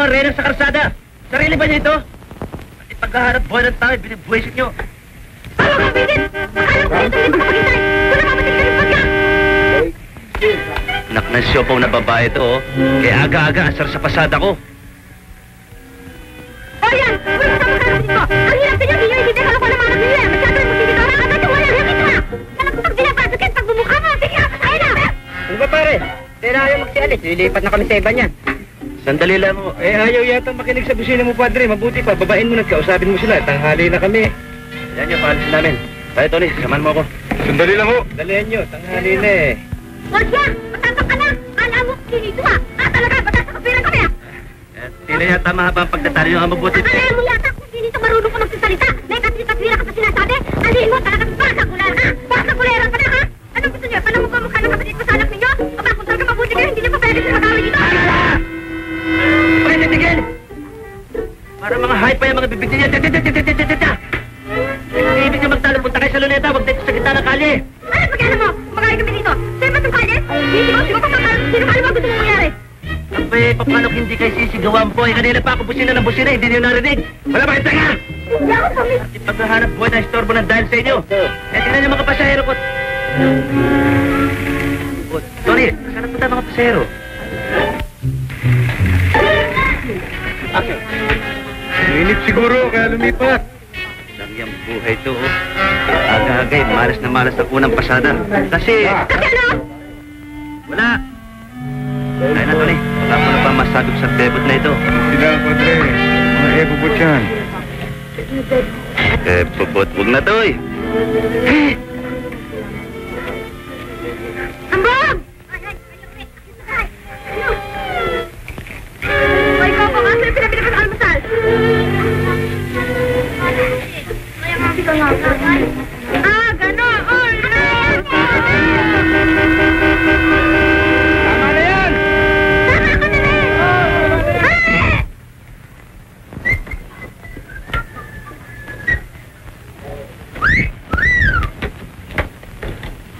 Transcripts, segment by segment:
mga reyna sa karsada. Sarili ba niyo ito? At ipagkaharap buhay ng tao, binibuwisit niyo. Ano ka, Bidit? Akala ko dito hindi makapagintay. Kung namamatid ka rin pagka! Anak ng siyopong na babae ito, oh. Kaya aga-aga asar sa pasada ko. O yan! Uy, kasama ka natin ko! Ang hirap ninyo, di nyo hindi ka ko naman ninyo eh! Masyado rin musibit ako, agad yung wala, yakit mo! Alam ko pag dinapasakit, pag bumukha mo, sige ako sa'yo na! Ano ba pare? Tira ayaw magsialis, lilipat na kami sa iba niyan. Sandali lang mo. Ayaw yata makinig sa busina mo, padre. Mabuti pa, babain mo na at kausapin mo sila. Tanghali na kami. Yan yung paalisin namin. Tayo, Tony, samahan mo ako. Sandali lang ho. Dalihan nyo, tanghali na eh. Huwag yan! Matatak ka na! Alam mo, sinito ha! Talaga, matasakapiran kami ha! Tila yata mahaba ang pagtatali nyo ang mabuti. Alam mo yata kung sinito marunong ka magsasalita. May katwira ka pa sinasabi. Alihin mo, talagang basa kulera ha! Basa kulera ka na ha! Anong gusto niyo? Paano mo ba mukha ng kapatid ko sa anak ninyo? O ba, kung talaga mabuti kayo, hindi niyo pa pwede sila mag-away dito. Tigil! Para mga hype pa yung mga bibig niya. Ibig niyo magtalo, punta kayo sa luneta. Huwag dito sa gitna ng kalye. Ano pag-alam mo? Magaling kami dito. Sa'yo ba itong kalye? Sigaw pa pa. Sino kala mo gusto mong mangyari? Abay, paano kung hindi kayo sisigawan po? Kanina pa ako busina ng busina, hindi niyo narinig. Wala ba yung tanga? Hindi ako kami. At ipaghahanap buhay na istorbo ng dahil sa inyo. Tingnan niyo mga pasahero ko. Tony, saan punta mga pasahero? Init siguro, kaya lumipat. Lang yung buhay ito, oh. Aga-agay, malas na malas ang unang pasada. Kasi... Kasi ano? Wala. Kaya na, Tony. Wala mo na ba masabog sa bebot na ito? Sila, padre. Mga ebobot yan. Bebot, huwag na to, eh. Ambog! Ay, ikaw pa nga sila pinapinapin sa almasal. Ah, gano'n! Oh, Tama na yan! tama ka na rin!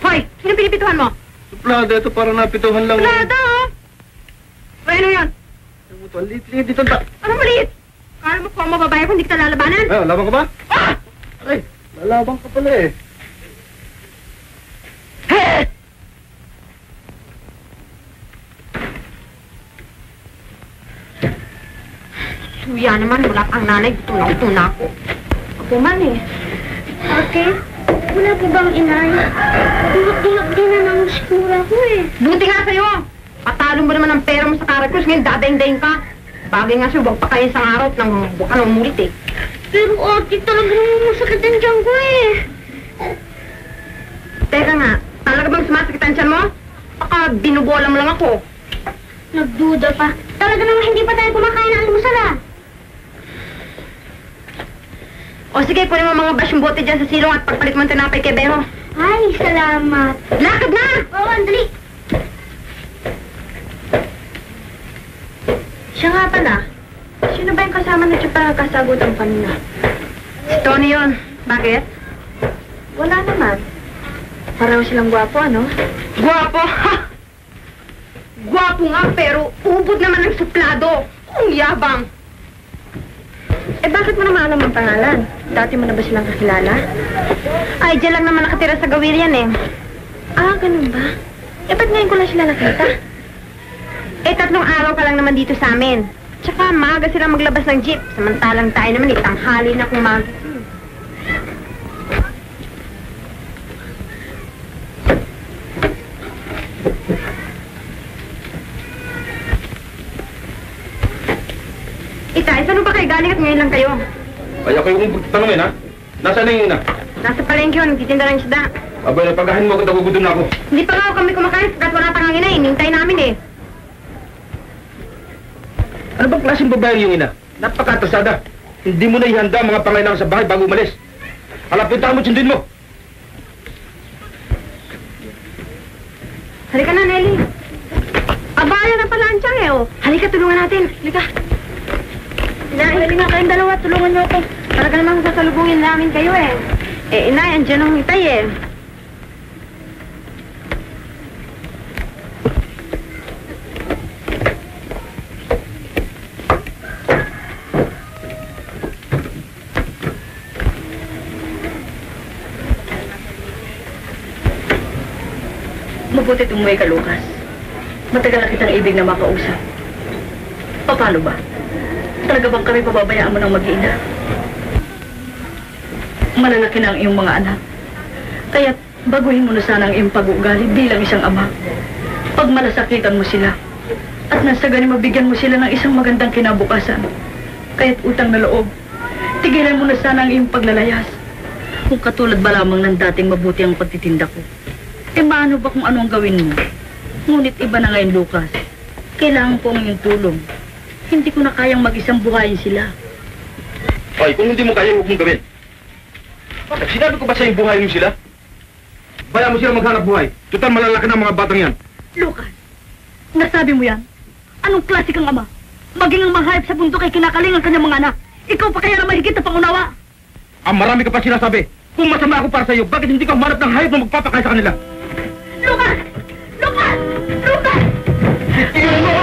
Hoy, sino pinipituhan mo? Suplada, ito para napituhan lang. Plada, oh! Ano yan? Liit dito ta. Ano maliit? Kala mo kung mababae kung hindi kita lalabanan? Ah, laban ka ba? Ah! Ay, lalaban ka pala eh. Suya naman, wala pang nanay. Gusto na ako. Ako man eh. Ate, wala po bang inay? Dihak din na ng sikura ko eh. Buti nga sa'yo. Patalo mo naman ang pera mo sa Caracruz. Ngayon, dadaing-daing ka. Bagay nga sa'yo, huwag pa kayo isang araw at nang buka nang umulit eh. Pero ate, talagang masakit ang tiyan ko eh. Teka nga, talaga bang sumasakit ang tiyan mo? Baka binubola mo lang ako. Nagduda pa. Talaga naman hindi pa tayo kumakain ng almusal ah. O sige, kunin mo mga basyong bote dyan sa silong at pagpalit mo ang tinapay kay Beho. Ay, salamat. Lakad na! Oo, andali. Siya nga pala. Sino ba yung kasama na siya para kasagutan kanina? Si Tony yun. Bakit? Wala naman. Pareho silang gwapo, ano? Gwapo? Ha! Gwapo nga, pero ubod naman ng suplado. Ang yabang. Eh, bakit mo naman alam ang pangalan? Dati mo na ba silang kakilala? Ay, dyan lang naman nakatira sa Gawirian eh. Ah, ganun ba? Eh, ba't ngayon ko lang sila nakita? Eh, 3 araw ka lang naman dito sa amin. Tsaka, maaga sila maglabas ng jeep. Samantalang tayo naman, tanghali na kung maaga. Itay, saan ba kayo galing at ngayon lang kayo? Ay, ako yung tanongin ha? Nasaan na yung ina? Nasa palengke yun, nagtitinda ng isda. Abay, napagahin mo ako, nagugutom na ako. Hindi pa nga kami kumakain, sakat wala pang hangin eh. Hinintay namin eh. Ano bang klaseng babae yung ina? Napakatrasada. Hindi mo na ihanda ang mga pangailangan sa bahay bago umalis. Halapuntahan mo, sundin mo. Halika na, Nelly. Abaya na pala ang tiyang eh, oh. Halika, tulungan natin. Halika. Inay, nga kayong dalawa, tulungan niyo ako. Talaga namang sasalubungin namin kayo eh. Eh, inay, andyan ang hitay eh. Mabutit umuwi ka, Lucas. Matagal na kitang ibig na makausap. Paano ba? Talaga bang kami pababayaan mo ng mag-iina? Malalaki na ang iyong mga anak. Kaya baguhin mo na sana ang iyong pag-uugali bilang isang ama. Pag malasakitan mo sila, at nasa gani mabigyan mo sila ng isang magandang kinabukasan. Kaya't utang na loob, tigilan mo na sana ang iyong paglalayas. Kung katulad ba lamang ng dating mabuti ang pagtitinda ko, maano ba kung ano ang gawin mo? Ngunit iba na ngayon, Lucas. Kailangan ko ang iyong tulong. Hindi ko na kayang mag-isang buhayin sila. Ay, kung hindi mo kaya, huwag mong gawin. Bakit? Sinabi ko ba sa'yo buhayin mo sila? Bayaan mo sila maghanap buhay. Total malalaki na ang mga batang yan. Lucas, nasabi mo yan? Anong klase kang ama? Maging ang mahayap sa bundok ay kinakaling ang kanyang mga anak. Ikaw pa kaya na mahigit na pangunawa? Marami ka pa sinasabi. Kung masama ako para sa'yo, bakit hindi ka humanap ng hayop na magpapakain sa kanila? Lucas! Lucas! Lucas! Tingnan mo!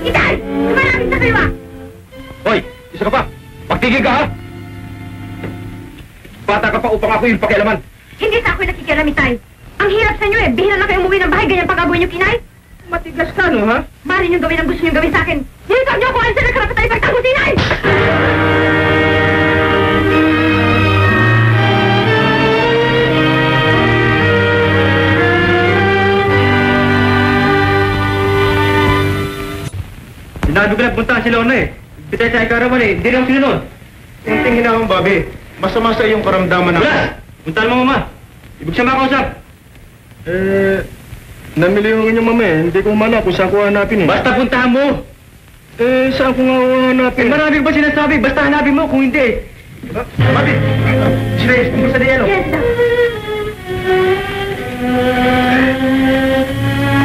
Itay! Malapit na kayo, Hoy, isa ka pa. Pagtigil ka, ha? Bata ka pa upang ako yung pakialaman. Hindi sa ako'y nakikialam, Itay. Ang hirap sa inyo bihira na kayo umuwi ng bahay, ganyan pag-abuhin niyo, Kinay. Matigas ka, no, ha? Mari niyong gawin ang gusto niyong gawin sa akin. Nilitaw niyo ako, alis na nagkarapit tayo pagtago, Tinay! Sinabi ko na puntahan si Lorna, Bitay sa ikarawan, hindi rin ang sinunod. Kunting hinahang, Bobby. Masama sa iyong karamdaman na... Bulas! Puntahan mo, mama. Ibig siya makausap. Namili yung inyong mama Hindi ko humana kung saan ko hanapin Basta puntahan mo. Saan ko nga hanapin? Marami ba sinasabi? Basta hanapin mo kung hindi. Bobby! Shreyes, kumusta na yan, Yes, Doc.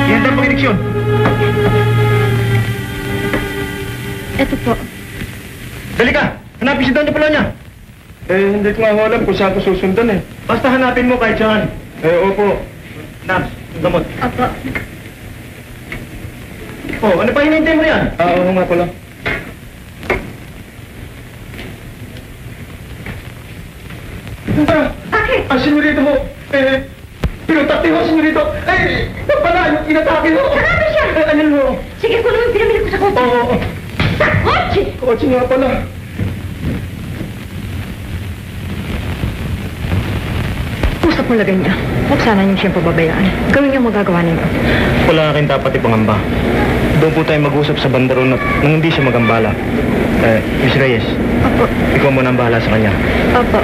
Yan daw pang eleksyon. Ito po. Dali ka! Hanapin si Doña Polonia. Hindi ko nga alam kung saan ko susundan Basta hanapin mo kahit saan. Opo. Nams, gamot. Opo. Oh, ano pa hinihintay mo yan? Oo nga pala. Bakit? Senyorito ho. Pinutati ho, senyorito. Napala yung inatake ho. Hanapin siya! Ano ho? Sige, kuno yung pinamili ko sa kotse. Oo. Sa kotse! Kotse nga pala. Usap mo lagay niya. Huwag sana niyo siyang pababayaan. Gawin niyo magagawa ninyo. Wala akin dapat ipangamba. Doon po tayo mag-usap sa bandaron at nang hindi siya magambala. Miss Reyes, Opo. ikaw muna ang bahala sa kanya. Opo.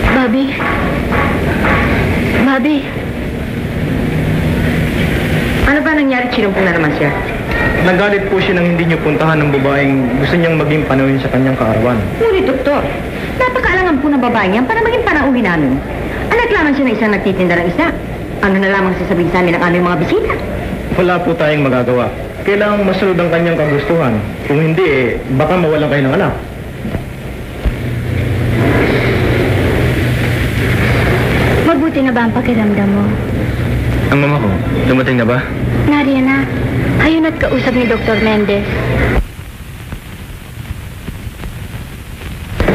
Bobby? Bobby? Ano ba nangyari? Sinumpong na naman siya? Nagalit po siya nang hindi niyo puntahan ng babaeng gusto niyang maging panawin sa kanyang kaarawan. Ngunit, Doktor, napakaalangan po ng babae niyan para maging panauhin namin. Anak lamang siya ng isang nagtitinda ng isa. Ano na lamang sasabihin sa amin ng aming mga bisita? Wala po tayong magagawa. Kailangang masunod ang kanyang kagustuhan. Kung hindi, baka mawalan kayo ng anak. Mabuti na ba ang pakiramdam mo? Ang mama ko, dumating na ba? Nariyan na. Ayun at kausap ni Dr. Mendez.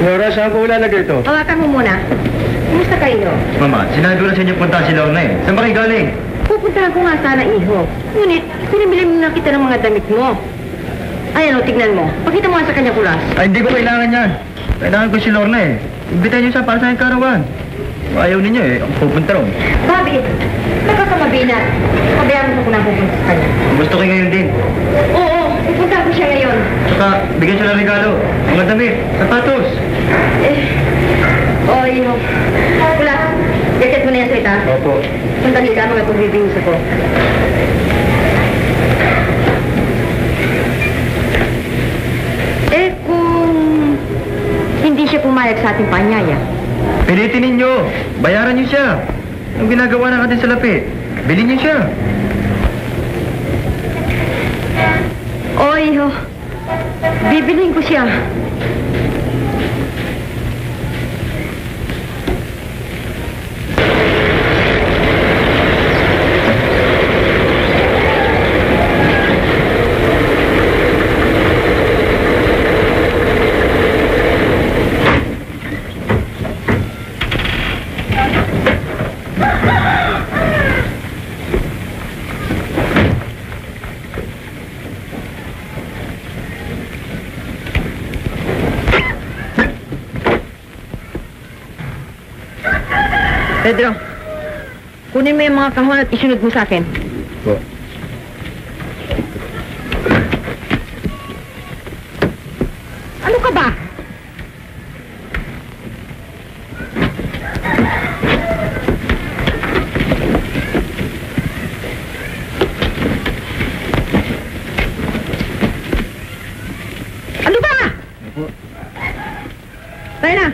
Nora, saan ko lalagay ito? Hawakan mo muna. Kumusta kayo? Mama, sinabi ko na sa inyo punta si Lorna Saan ba kayo galing? Pupuntahan ko nga sana, iho. Ngunit, pinibili mo na kita ng mga damit mo. Ayan o, tignan mo. Pakita mo nga sa kanya kulas. Ay, hindi ko kailangan yan. Kailangan ko si Lorna Imbitahan niyo siya para sa aking karawan. Kung ayaw ninyo ako pupunta ron. Bobby, nagkakamabinat. Pabayaan mo ko na pupunta sa kanya. Gusto ko ngayon din. Oo, pupunta ko siya ngayon. Saka, bigyan siya ng regalo. Mga damit, sapatos. Iho. Kulas, jacket mo na yan, Sweet, ha? Opo. Sandali ka, mga pagbibihis ako. Kung hindi siya pumayag sa ating paanyaya, Pilitin ninyo. Bayaran niyo siya. Ang ginagawa ng ating salapi. Bilhin niyo siya. Iho. Bibilhin ko siya. Pedro, kunin mo yung mga kahon at isunod mo sa akin. Po. Ano ka ba? Ano ba? Tayo na.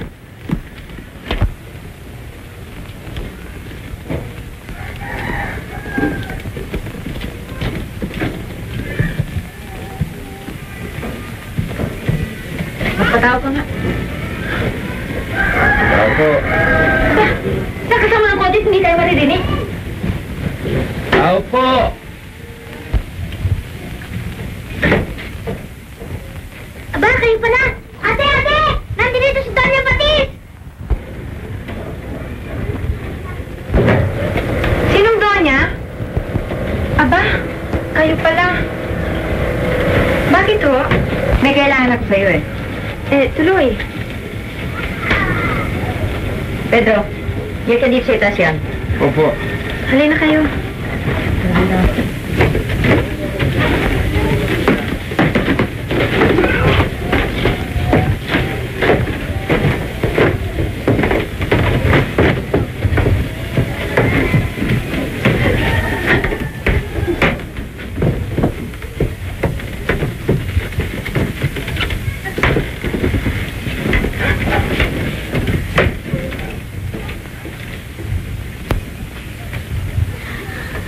Magpatawag ka nga. Opo. Saan kasama ng kodis, hindi tayo maririnig? Opo. Aba, kayo pala! Ate, ate! Nandito si Doña Batis! Sinong Donya? Aba, kayo pala. Bakit ho? May kailangan ako sa'yo eh. Tuloy. Pedro, yan ka dito sa itasyan. Opo. Halina kayo.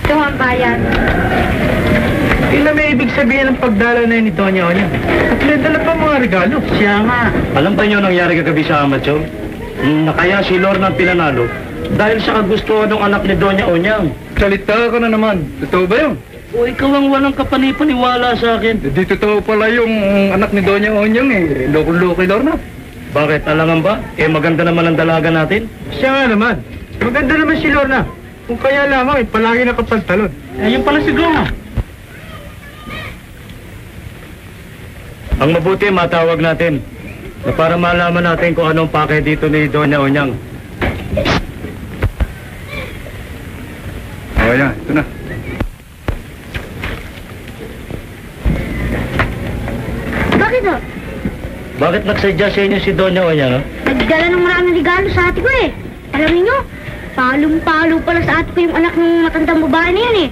Ito ang bayan. Ilan may ibig sabihin ng pagdala na yun ni Doña Onya? At may dala pa mga regalo. Siya nga. Alam ba niyo nangyari kagabi sa Amacho? Nakaya si Lorna ang pinanalo dahil sa kagustuhan ng anak ni Doña Onyang. Salita ka na naman. Totoo ba yun? O ikaw ang walang kapanipaniwala sa akin. Di totoo pala yung anak ni Doña Onyang eh. Loko-loko Lorna. Bakit? Alangan ba? Eh maganda naman ang dalaga natin. Siya nga naman. Maganda naman si Lorna. Kung kaya lamang, palagi nakapagtalon. Ayun pala siguro. Ang mabuti, matawag natin. Na para malaman natin kung anong pake dito ni Doña Onyang. O yan, ito na. Bakit o? Bakit nagsadya sa inyo si Doña Onyang? Nagdala ng maraming regalo sa ate ko eh. Alam niyo, palong-palo pala sa ate ko yung anak ng matandang babae na yan eh.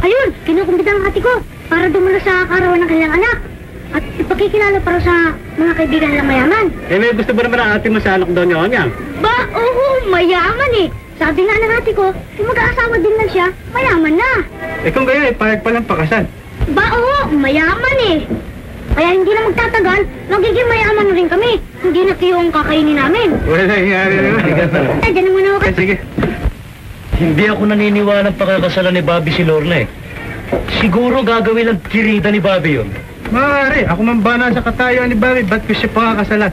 Ayun, kinukumbita ng ate ko para dumalo sa karawan ng kanyang anak. At ipakikilala para sa mga kaibigan nilang mayaman. Eh, may gusto ba naman ang ate mo sa anak Doña Onyang? Ba, oo, mayaman eh. Sabi nga ng ate ko, kung mag-aasawa din lang siya, mayaman na. Eh kung gaya, payag palang pakasal. Ba, oo, mayaman eh. Kaya hindi na magtatagal, magiging mayaman na rin kami. Hindi na kayo ang kakainin namin. Wala nangyari naman. Ay, dyan muna ako. Sige. Hindi ako naniniwala ng pakakasalan ni Bobby si Lorna eh. Siguro gagawin lang kirida ni Bobby yun. Maaari, ako man ba sa katayuan ni Bobby, ba't ko siya pakakasalan?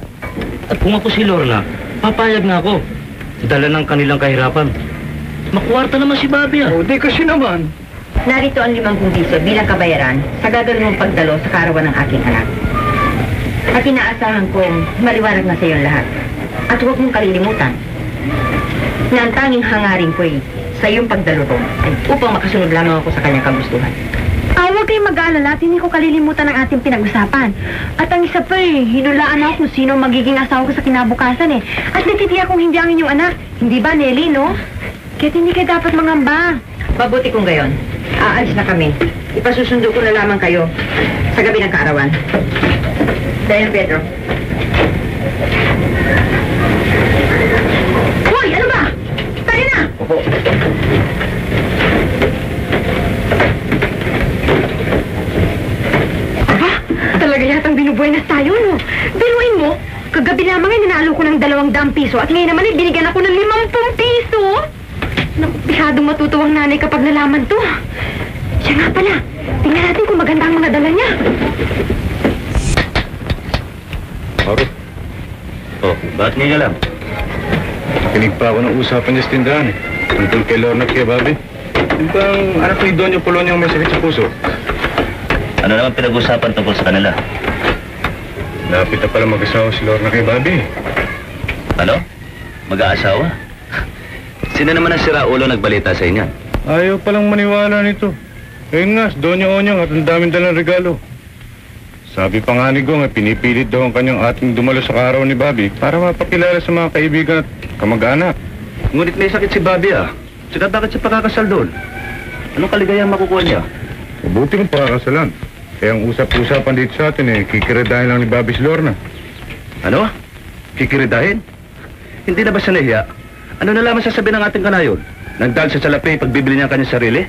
At kung ako si Lorna, papayag na ako. Dala ng kanilang kahirapan. Makuwarta naman si Bobby ah. O, di kasi naman. Narito ang 50 piso bilang kabayaran sa gagawin mong pagdalo sa karawan ng aking anak. At inaasahan kong maliwanag na sa iyo lahat. At huwag mong kalilimutan na ang tanging hangarin ko sa iyong pagdalo roon ay upang makasunod lamang ako sa kanyang kagustuhan. Huwag kayong mag-aalala at hindi ko kalilimutan ang ating pinag-usapan. At ang isa pa hinulaan ako kung sino magiging asawa ko sa kinabukasan eh. At natitiyak kong hindi ang inyong anak. Hindi ba, Nelly, no? Kaya't hindi kayo dapat mangamba. Mabuti kung gayon. Aalis na kami. Ipasusundo ko na lamang kayo sa gabi ng kaarawan. Dahil Pedro. Hoy! Ano ba? Tayo na! Opo. Aba, talaga yatang binubuenas tayo, no? Biruin mo, kagabi lamang nanalo ko ng 200 piso at ngayon naman binigyan ako ng 50 piso. Naku, bihadong matutuwang nanay kapag nalaman to. Siya nga pala, tingnan natin kung maganda ang mga dala niya. Maro. Oh, bakit ngayon lang? Kinig pa ako ng usapan niya sa tindahan eh. Tungkol kay Lorna at kay Bobby. Yung bang anak ni Doña Polonia ang may sakit sa puso? Ano naman pinag-usapan tungkol sa kanila? Lapit na pala mag-asawa si Lorna kay Bobby. Ano? Mag-aasawa? Sino naman ang sira ulo nagbalita sa inyo? Ayaw palang maniwala nito. Ayun nga, si Doña Onyang at ang daming dalang regalo. Sabi pa nga ni Gong, pinipilit daw ang kanyang ating dumalo sa karaw ni Bobby para mapakilala sa mga kaibigan at kamag-anak. Ngunit may sakit si Bobby ah. Saka bakit siya pakakasal doon? Anong kaligayang makukuha niya? Mabuti kong pakakasalan. Kaya ang usap-usapan dito sa atin kikiridahin lang ni Bobby si Lorna. Ano? Kikiridahin? Hindi na ba siya nahiya? Ano na lamang sasabihin ng ating kanayon? Nagdahil sa salapi pagbibili niya ang kanyang sarili?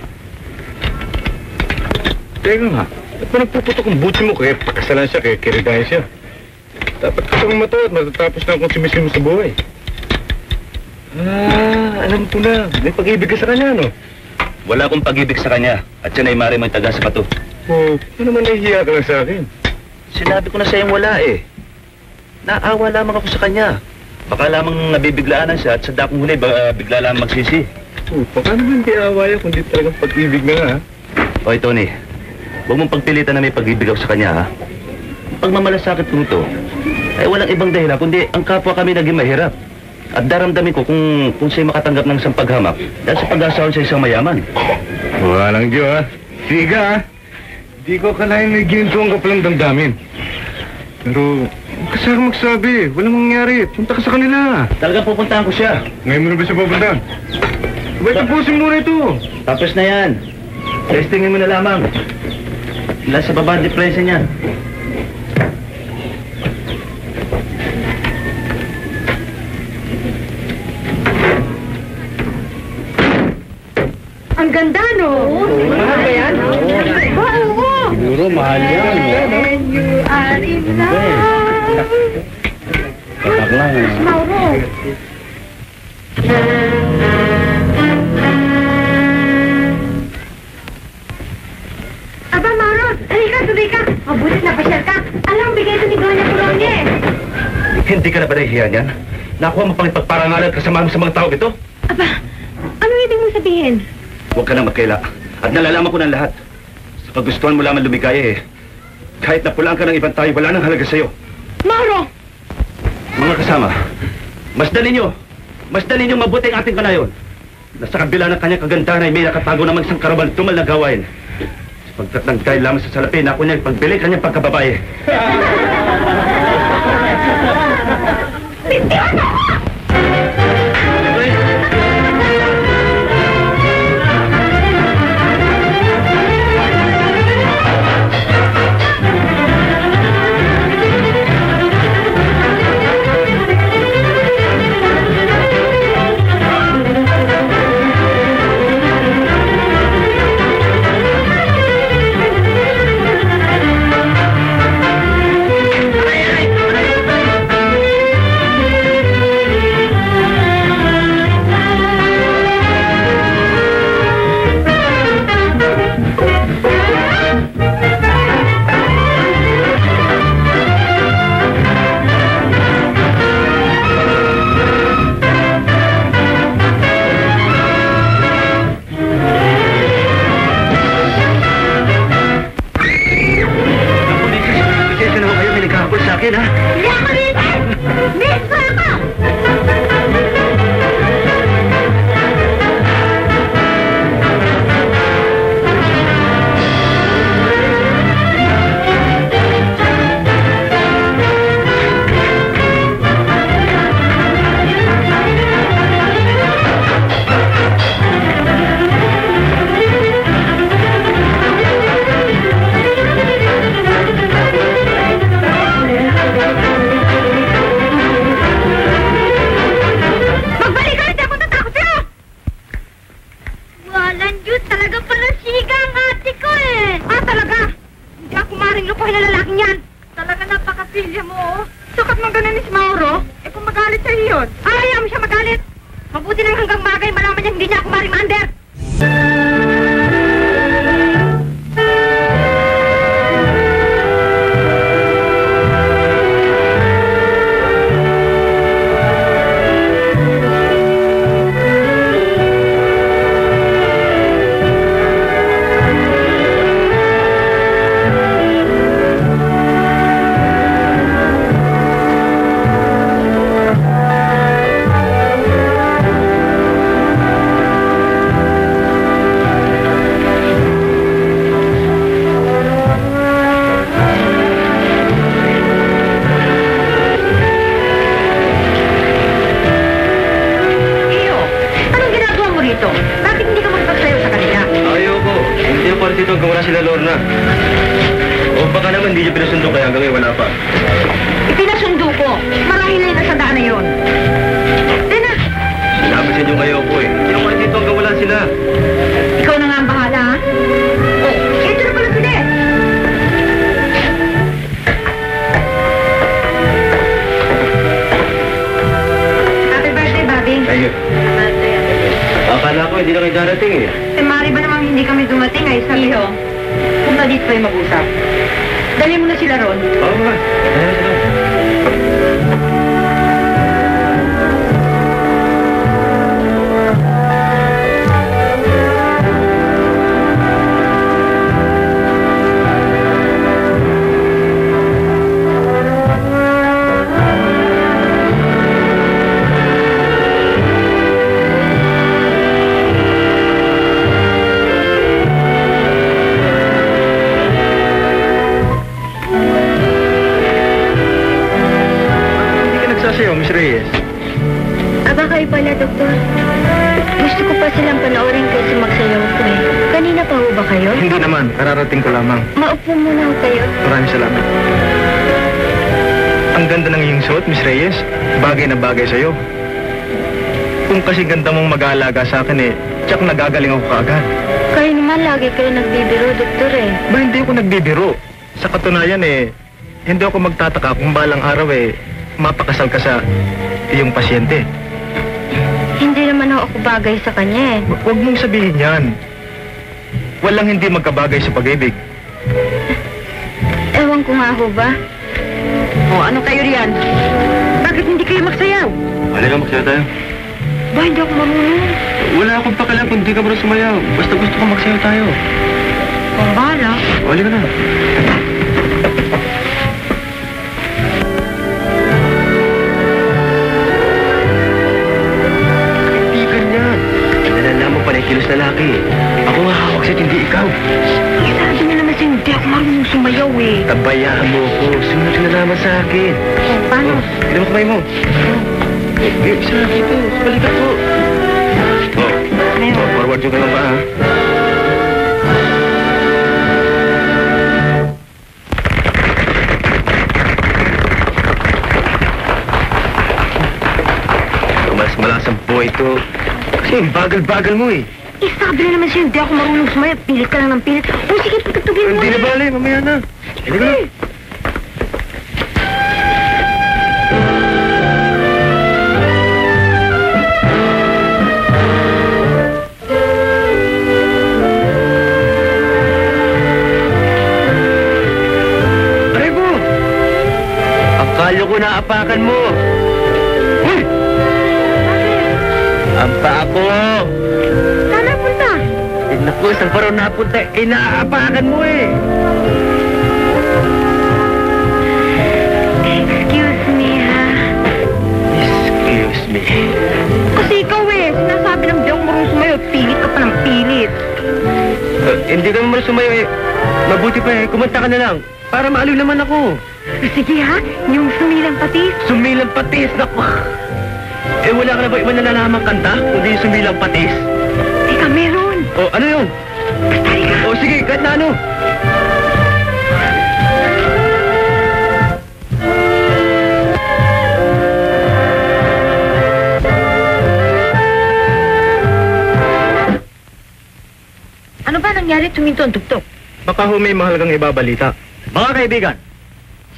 Teka nga, at pa nagpuputok ang buti mo kaya pakasalan siya kaya kiridahin siya. Dapat kasang matuwa at matatapos na kung simisimo sa buhay. Alam ko na. May pag-ibig ka sa kanya, no? Wala akong pag-ibig sa kanya at siya na ay marimang taga sa pato. Oh, ano naman nahihiya ka lang sa akin? Sinabi ko na sa iyong wala eh. Naawa lamang ako sa kanya. Baka lamang nabibiglaan siya at sa dakong huli bigla lamang magsisi. Oh, baka naman di awaya kung di talagang pag-ibig na nga, ha? Oy, Tony. Huwag mong pagpilitan na may pag-ibig ako sa kanya, ha? Pagmamalasakit ko ito ay walang ibang dahilan kundi ang kapwa kami naging mahirap. At daramdamin ko kung siya'y makatanggap ng isang paghamak dahil sa pag-asawa sa isang mayaman. Walang Diyo, ha? Siga, ha? Di ko akalain may gintuang ka palang damdamin. Pero, kasi ako magsabi, walang mangyari. Punta ka sa kanila. Talagang pupuntahan ko siya. Ngayon mo na ba siya pupuntahan? Ba't tapusin muna ito? Tapos na yan. Testingin mo na lamang. Ilan sa baba ang depresya niya. Ang ganda, no? Mahal ba yan? Oo. Siguro, mahal yan. And you are in love. Tatak lang, Mas Mauro. Aba, Mauro, halika, tuloy ka. Mabutit na pasyal ka. Alam, bigay ito ni Doña Colonia eh. Hindi ka na ba nahihiya niyan? Nakuha mo pang ipagparangalan at kasama mo sa mga tao ito? Aba, ano ibig mong sabihin? Huwag ka nang magkaila. At nalalaman ko ng lahat. Sa kagustuhan mo lamang lumigaya eh. Kahit napulaan ka ng ibang tayo, wala nang halaga sa'yo. Mauro! Mga kasama, masdan ninyo mabuti ang ating kanayon. Nasa kabila ng kanyang kagandahan ay may nakatago namang isang karaban tumal na gawain. Pagkat ng dahil lamang sa salapi na ako niya pagbili kanyang pagkababae. Mabuti nang hanggang bagay malaman niya hindi niya ako maring under. Ipinasundo ko. Marahil ay nasa daan na yun. Tena, Sinabi sa inyo ngayon ko eh. Hindi naman dito hanggang wala sila. ikaw na nga ang bahala, ha? Oh, ito na pala si Des. Happy birthday, Bobby. Thank you. Akala ko hindi na kayo darating eh. Eh, Mari ba namang hindi kami dumating ay sabi ho. Kung na dito tayo mag-usap. Dali mo na sila ron. Oo nga. Ayan sila. Hindi ka nagsasayaw, Miss Reyes. Aba kayo pala, Doktor. Gusto ko pa silang panoorin kasi magsayaw ko eh. Kanina pa ho ba kayo? Hindi naman, kararating ko lamang. Maupo muna ho kayo. Maraming salamat. Ang ganda ng iyong suot, Miss Reyes. Bagay na bagay sa'yo. Kung kasi ganda mong mag-aalaga sa akin eh, tsak nagagaling ako kaagad. Kayo naman lagi kayo nagbibiro, Doktor eh. Ba, hindi ako nagbibiro. Sa katunayan eh, hindi ako magtataka kung balang araw eh, mapakasal ka sa iyong pasyente. Hindi naman ho ako bagay sa kanya eh. Huwag mong sabihin yan. Walang hindi magkabagay sa pag-ibig. Ewan ko nga ho ba? O, ano kayo riyan? Bakit hindi kayo magsayaw? Halika, magsayaw tayo. Ba, hindi ako marunong. Wala akong pakialam kung di ka marunong sumayaw. Basta gusto ko magsayaw tayo. Kung bahala. Halika na. Kaibigan yan. Nalalaman mo pala yung kilos lalaki. Ako nga hawak sa'yo, hindi ikaw. Eh, sabi niya naman sa'yo, hindi ako marunong sumayaw eh. Tabayaan mo ko. Sunod ka na naman sa akin. Oh, paano? Hindi mo kamay mo. Isa na dito. Sa balikat ko. Ngayon. Forward yung kayo pa, ha? Malas ang buhay ito. Kasi bagal-bagal mo eh. Eh, sabi na naman sa'yo, hindi ako marunong sumayaw. Pilit ka lang ng pilit. O, sige, pagkatugin mo. Hindi na bali, mamaya na. Hindi ko na. Aray ko! Akala ko naapakan mo. Uy! Ang paa ko! Saan napunta? Eh, naku, saan pa raw napunta? Eh, naaapakan mo eh! Excuse me, ha? Excuse me. Kasi ikaw eh, sinasabi ng di ako marunong sumayaw. Pilit ka pa ng pilit. Hindi ka naman sumayo eh. Mabuti pa eh, kumanta ka na lang. Para maaliw naman ako. Sige ha, yung sumilang patis. Sumilang patis, naku. Eh, wala ka na ba iba nalalamang kanta? Kundi yung sumilang patis. Teka, meron. O, ano yun? Basta ka. O, sige, kahit na ano. Ano ba nangyari tuminto ang tugtog? Baka ho may mahalagang ibabalita. Mga kaibigan,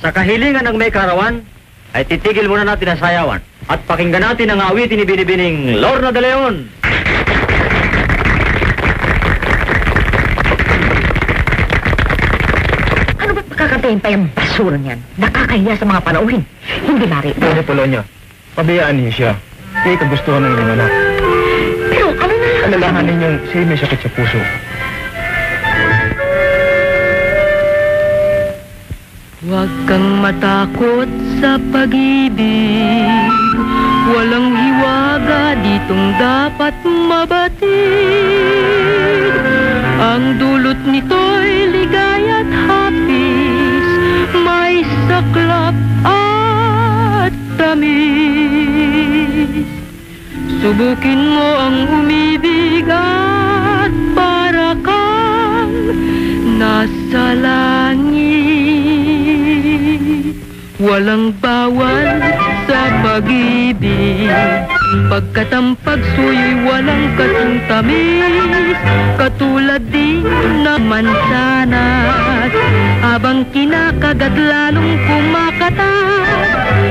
sa kahilingan ng may karawan, ay titigil muna natin ang sayawan at pakinggan natin ang awitin ni Binibining Lorna de Leon. Ano ba pagkakantayin pa yung basura niyan? Nakakahiya sa mga panauhin. Hindi, Mari. Pwede Polonia, pabayaan niyo siya. Eh, kagustuhan ng inyong anak. Pero ano na lang? Alalahan ninyong siya may sakit sa puso. Huwag kang matakot sa pag-ibig, walang hiwaga ditong dapat mabatid. Ang dulot nito'y ligaya't hapis, may saklap at tamis. Subukin mo ang umibig at para kang nasa langit. walang bawal sa pag-ibig. Pagkat ang pagsuyo'y walang kasing tamis, katulad din ng mansanas. Habang kinakagat lalong kumakatas,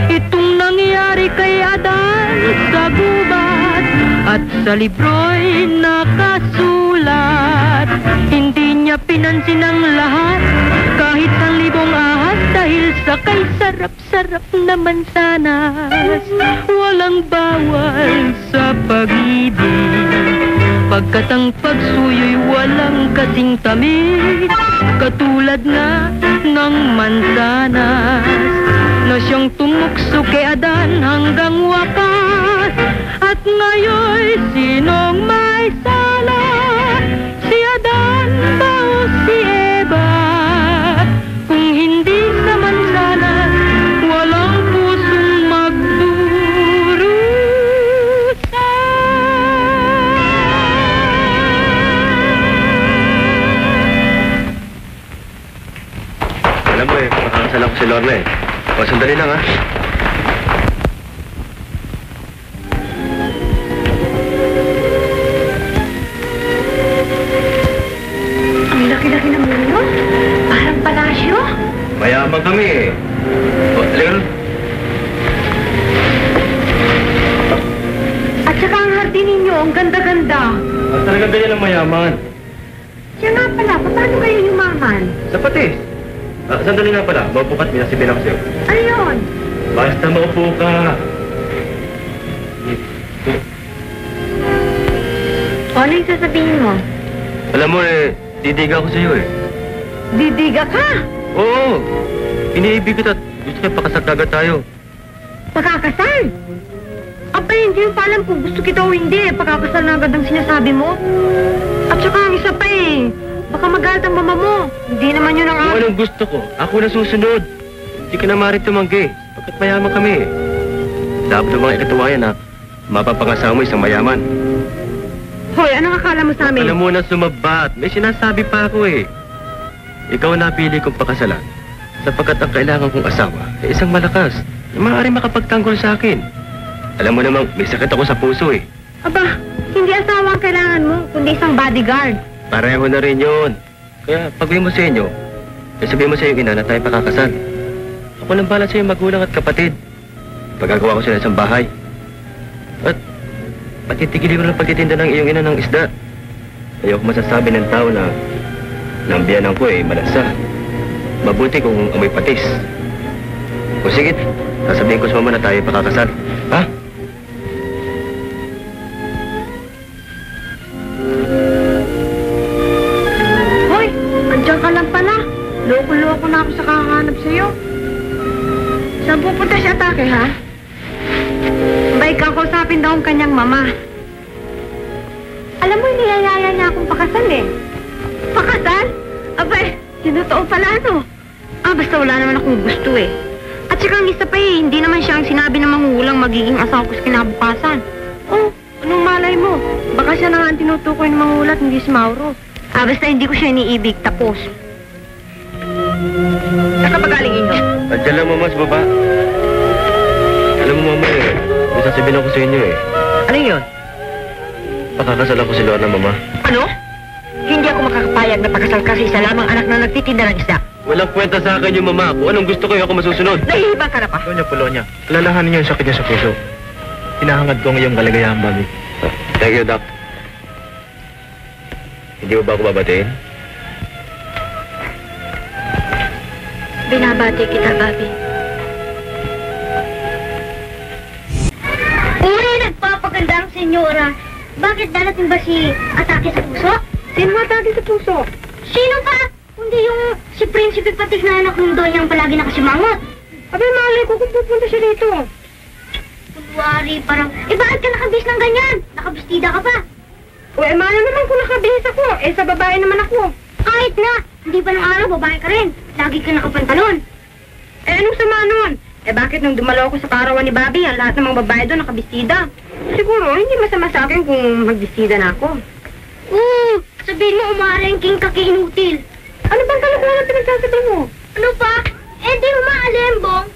itong nangyari kay Adan sa gubat. At sa libro'y nakasulat, hindi niya pinansin ang lahat, kahit 1,000 ahas, dahil sa kay sarap-sarap na mansanas. Walang bawal sa pag-ibig, pagkat ang pagsuyo'y walang kasing tamis, katulad nga ng mansanas na siyang tumukso kay Adan hanggang wakas. At ngayon, sinong may sala? Si Adan ba o si Eva? Kung hindi sa mansanas, walang pusong magdurusa. Alam mo makakasal ako si Lorna eh. O, sandali lang ha. Ang laki-laki ng mundo. Parang palasyo. Mayaman kami eh. O, halika nun. At saka ang hardin ninyo, ang ganda-ganda. At talagang ganyan ang mayaman. Siya nga pala, paano kayo yumaman? Sapatis. Sandali nga pala. Maupo ka't minasibin ako sa'yo. Ano yun? Basta maupo ka. Ano yung sasabihin mo? Alam mo didiga ako sa'yo eh. Didiga ka? Oo. Iniibig kita at gusto kayo pakasal kagad tayo. Pakakasal? Aba, hindi mo pa alam kung gusto kita o hindi. Pakakasal na agad ang sinasabi mo. At saka ang isa pa eh. Baka magalit ang mama mo. Hindi naman yun ang Kung anong gusto ko, ako na susunod. Hindi ka na maaaring tumanggi. Pagkat mayaman kami eh. Dapat ang mga ikatuwayan na mapapangasawa mo isang mayaman. Hoy, anong akala mo sa amin? Alam mo na sumabat. May sinasabi pa ako eh. Ikaw ang napili kong pakasalan. Sapagkat ang kailangan kong asawa ay isang malakas na maaaring makapagtanggol sa akin. Alam mo namang may sakit ako sa puso eh. Aba, hindi asawa ang kailangan mo, kundi isang bodyguard. Pareho na rin yun. Kaya pagawin mo sa inyo, sabihin mo sa iyong ina na tayo pakakasal. Ako nang bahala sa iyong magulang at kapatid. Pagagawa ko sila isang bahay. At patitigilin mo ng pagtitinda ng iyong ina ng isda. Ayoko masasabi ng tao na ang biyanan ko eh malasa. Mabuti kung amoy patis. O sige, sasabihin ko sa mama na tayo pakakasal. Ha? Hoy, andyan ka lang pala. Loko-loko na ako sa kakahanap sa'yo. Saan pupunta si Atake, ha? Bay, kakausapin daw ang kanyang mama. Alam mo, niyayaya niya akong pakasal eh. Pakasal? Abay, sinutoo pala ano? Basta wala naman akong gusto eh. At saka ang isa pa eh, hindi naman siya ang sinabi ng mangulang magiging asawa ko sa kinabukasan. Oh, anong malay mo? Baka siya na nga ang tinutukoy ng mangulat, hindi si Mauro. Basta hindi ko siya iniibig, tapos. Saan ka ba galing inyo? Andiyan lang mama sa baba. Alam mo mama eh, may sasabihin ako sa inyo eh. Ano yun? Pakakasal ako si Lorna mama. Ano? Hindi ako makakapayag na pakasal kasi isa lamang anak na nagtitinda ng isda. Walang kwenta sa akin yung mama. Kung anong gusto ko, ako masusunod. Nahihiba ka na pa. Polonya, Polonya. Alalahanin niyo yung sakit niya sa puso. Hinahangad ko ang iyong kaligayahan, Bobby. Thank you, Doc. Hindi mo ba ako babatiin? Binabati kita, Bobby. Uy, nagpapaganda ang senyora. Bakit darating ba si Atake sa puso? Sino atake sa puso? Sino pa? Kundi yung si Prinsipe Patik na anak ng Donyang palagi nakasimangot. Abay, malay ko kung pupunta siya dito. Kunwari, parang, bakit ka nakabis ng ganyan? Nakabistida ka pa. Uy, mano naman kung nakabihis ako. Sa babae naman ako. Kahit na, hindi ba ng araw, babae ka rin. Lagi ka nakapantalon. Anong sama nun? Bakit nung dumalaw ko sa karawan ni Bobby, ang lahat ng mga babae doon nakabistida? Siguro, hindi masama sa akin kung magbistida na ako. Sabihin mo umarengking kakiinutil. Ano bang kalokohan na pinagsasabi mo? Ano pa? Di mo maalembong.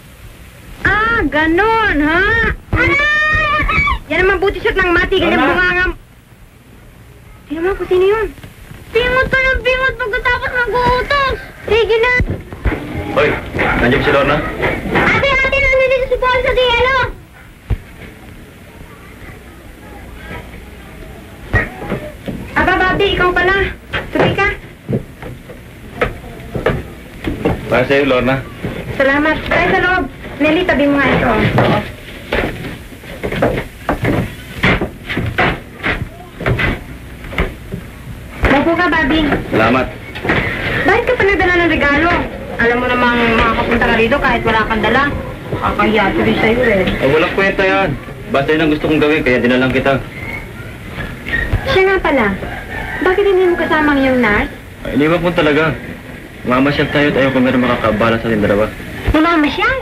ganon, ha? Yan naman buti shot ng mati, ganyan Lorna? bungangam. Tingnan mo kung sino yun. Bingot ka ng bingot pagkatapos mag-uutos. Sige na. Hoy, nandiyan si Lorna? Ate, nandito si Paul sa Dielo. Aba, Bobby, ikaw pala. Tuloy ka. Para sa'yo, Lorna. Salamat. Tayo sa loob. Nelly, tabi mo nga ito. Mapo ka, Bobby. Salamat. Bakit ka pa nagdala ng regalo? Alam mo namang makakapunta ka rito kahit wala kang dala. Kakahiya tuloy sa'yo eh. Oh, walang kwenta yan. Basta yun ang gusto kong gawin, kaya dinalang kita. Siya nga pala. Bakit hindi mo kasama ang iyong nurse? Ay, iniwan ko talaga. Mamasyal tayo at ayaw ko meron makakabala sa ating dalawa. Mamamasyal?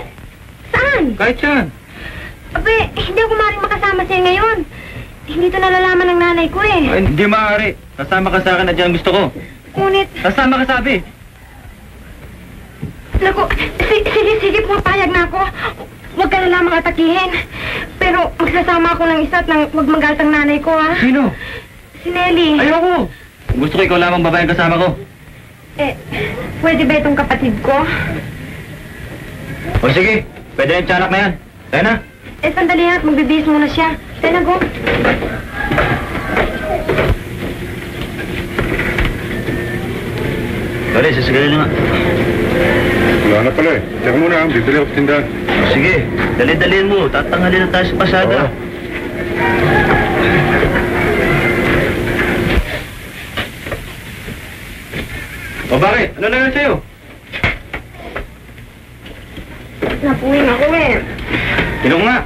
Saan? Kahit yan. Abe, hindi ako maaaring makasama sa'yo ngayon. Hindi ito nalalaman ng nanay ko eh. Ay, hindi maaari. Kasama ka sa akin at yan ang gusto ko. Ngunit, Kasama ka sabi. naku, sige, pumapayag na ako. Huwag ka na lamang atakihin. Pero magsasama ako ng isa at nang huwag magalit ang nanay ko, ha? Sino? Si Nelly. Ayoko. Gusto ko ikaw lamang babae ang kasama ko. Eh, pwede ba itong kapatid ko? O sige, pwede na yung tiyanak na yan. Tayo na. Eh, sandali ha, magbibihis muna siya. Tayo na, go. Pare, sasigalin na nga. Wala na pala eh. Teka muna, bibili ako sa tindahan. O sige, dali-daliin mo. Tatanghalin na tayo sa pasada. Oo. O bakit? Ano na yan sa'yo? Napuwing ako eh. Tinong nga.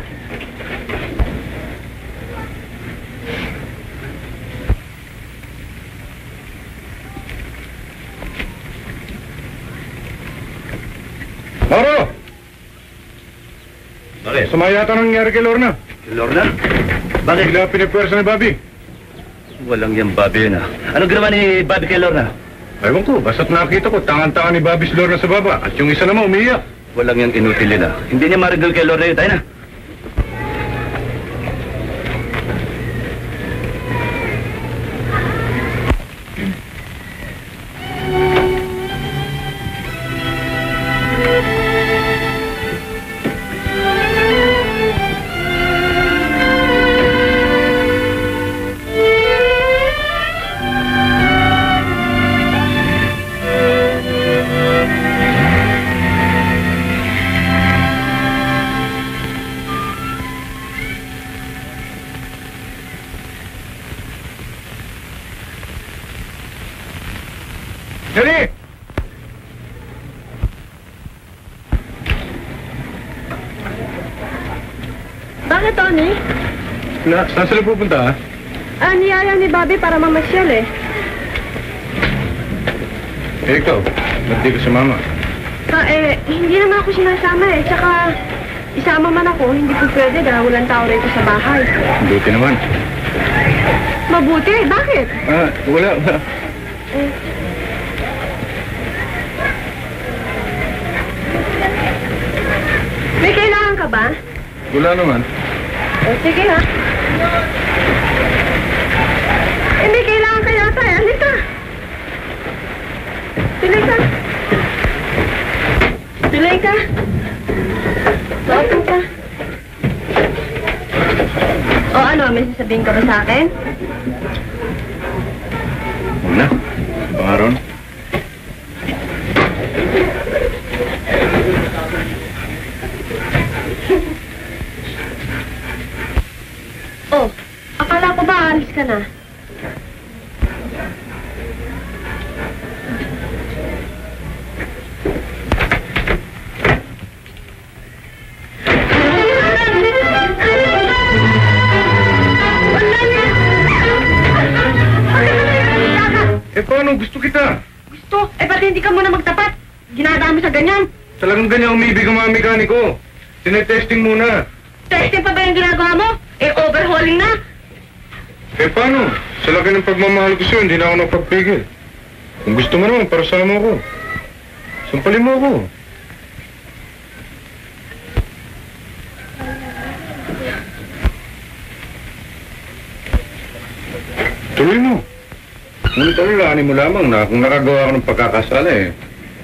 Maro! Bakit? Sama yata nangyari kay Lorna. Lorna? Bakit? Bigla pinipwersa ni Bobby. Walang yung Bobby yun ah. Ano ginawa ni Bobby kay Lorna? Ewan ko, basta't nakita ko, tangan-tangan ni Bobby si Lorna sa baba. At yung isa naman umiiyak. Walang yung inutil yun ah. Hindi niya marigal kay Lorna yun. Tayo na. Dali! Bakit, Tony? Saan sila pupunta ha? Niyaya ni Bobby para mamasyal eh. Eh ikaw, ba't di ka sumama? Hindi na nga ako sinasama eh. Tsaka, isama man ako, hindi po pwede dahil walang tao rito sa bahay. Buti naman. Mabuti, bakit? Wala. May kailangan ka ba? Wala naman. Sige ha. May kailangan ka yata eh. Halika. Tuloy ka. Tuloy ka. Tuloy ka. O ano, may sasabihin ka ba sa akin? Huwag na. Pangaron. Oh, akala ko ba alis ka na? Eh paano? Gusto kita. Gusto? Eh, ba't hindi ka muna magtapat? Ginadami sa ganyan. Talagang ganyan umibig ang mga mekaniko. Tinetesting muna. Testing pa ba yung ginagawa mo? Eh, overhauling na. Eh paano? Sa laki ng pagmamahal ko sa'yo, hindi na ako napagpigil. Kung gusto mo naman, parasama mo ako. Sampalin mo ako. Tuloy mo. Ngunit alalahanin mo lamang na kung nakagawa ka ng pagkakasala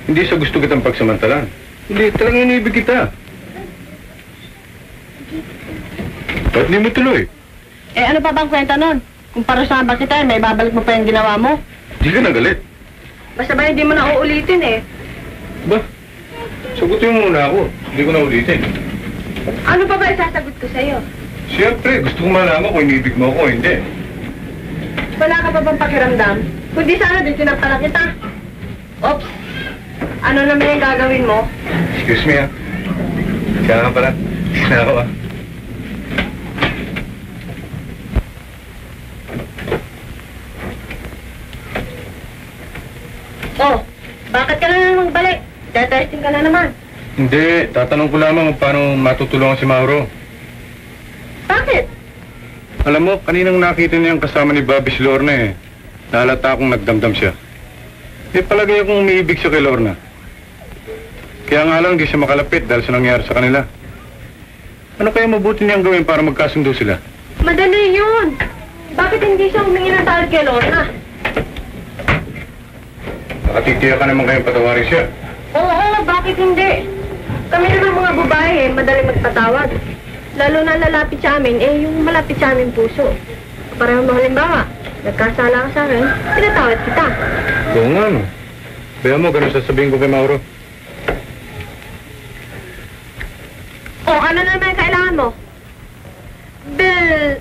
hindi sa gusto kitang pagsamantalan. Hindi, talagang inibig kita. Ba't di mo tuloy? Ano pa bang kwenta nun? Kung parusahan ba kita, may babalik mo pa yung ginawa mo? Di ka nagalit. Basta ba hindi mo na uulitin Ba? Sagutin mo muna ako. Hindi ko na ulitin. Ano pa ba isasagot ko sa'yo? Siyempre, gusto ko malaman kung inibig mo ako o hindi. Wala ka pa bang pakiramdam? Kundi sana din tinapala kita. Oops! Ano naman yung gagawin mo? Excuse me, Kaya nga pala. Sige na ako, Oh, bakit ka na naman magbalik? Tetesting ka na naman. Hindi, tatanong ko lamang kung paano matutulungan si Mauro. Bakit? Alam mo, kaninang nakita niyang kasama ni Bobby si Lorna Nalata akong nagdamdam siya. Palagay akong umiibig siya kay Lorna. Kaya nga lang di siya makalapit dahil sa nangyari sa kanila. Ano kaya mabuti niyang gawin para magkasundo sila? Madali yun. Bakit hindi siya humingi ng tawad kay Lorna? Nakatitiya ka naman kayong patawarin siya. Oo, bakit hindi? Kami naman mga babae, madali magpatawad. Lalo na lalapit sa amin, yung malapit sa amin puso. Parang halimbawa, nagkasala ka sa akin, pinatawad kita. Oo nga, no. Kaya mo, ganun sasabihin ko kay Mauro. O, ano naman kailangan mo? Bill...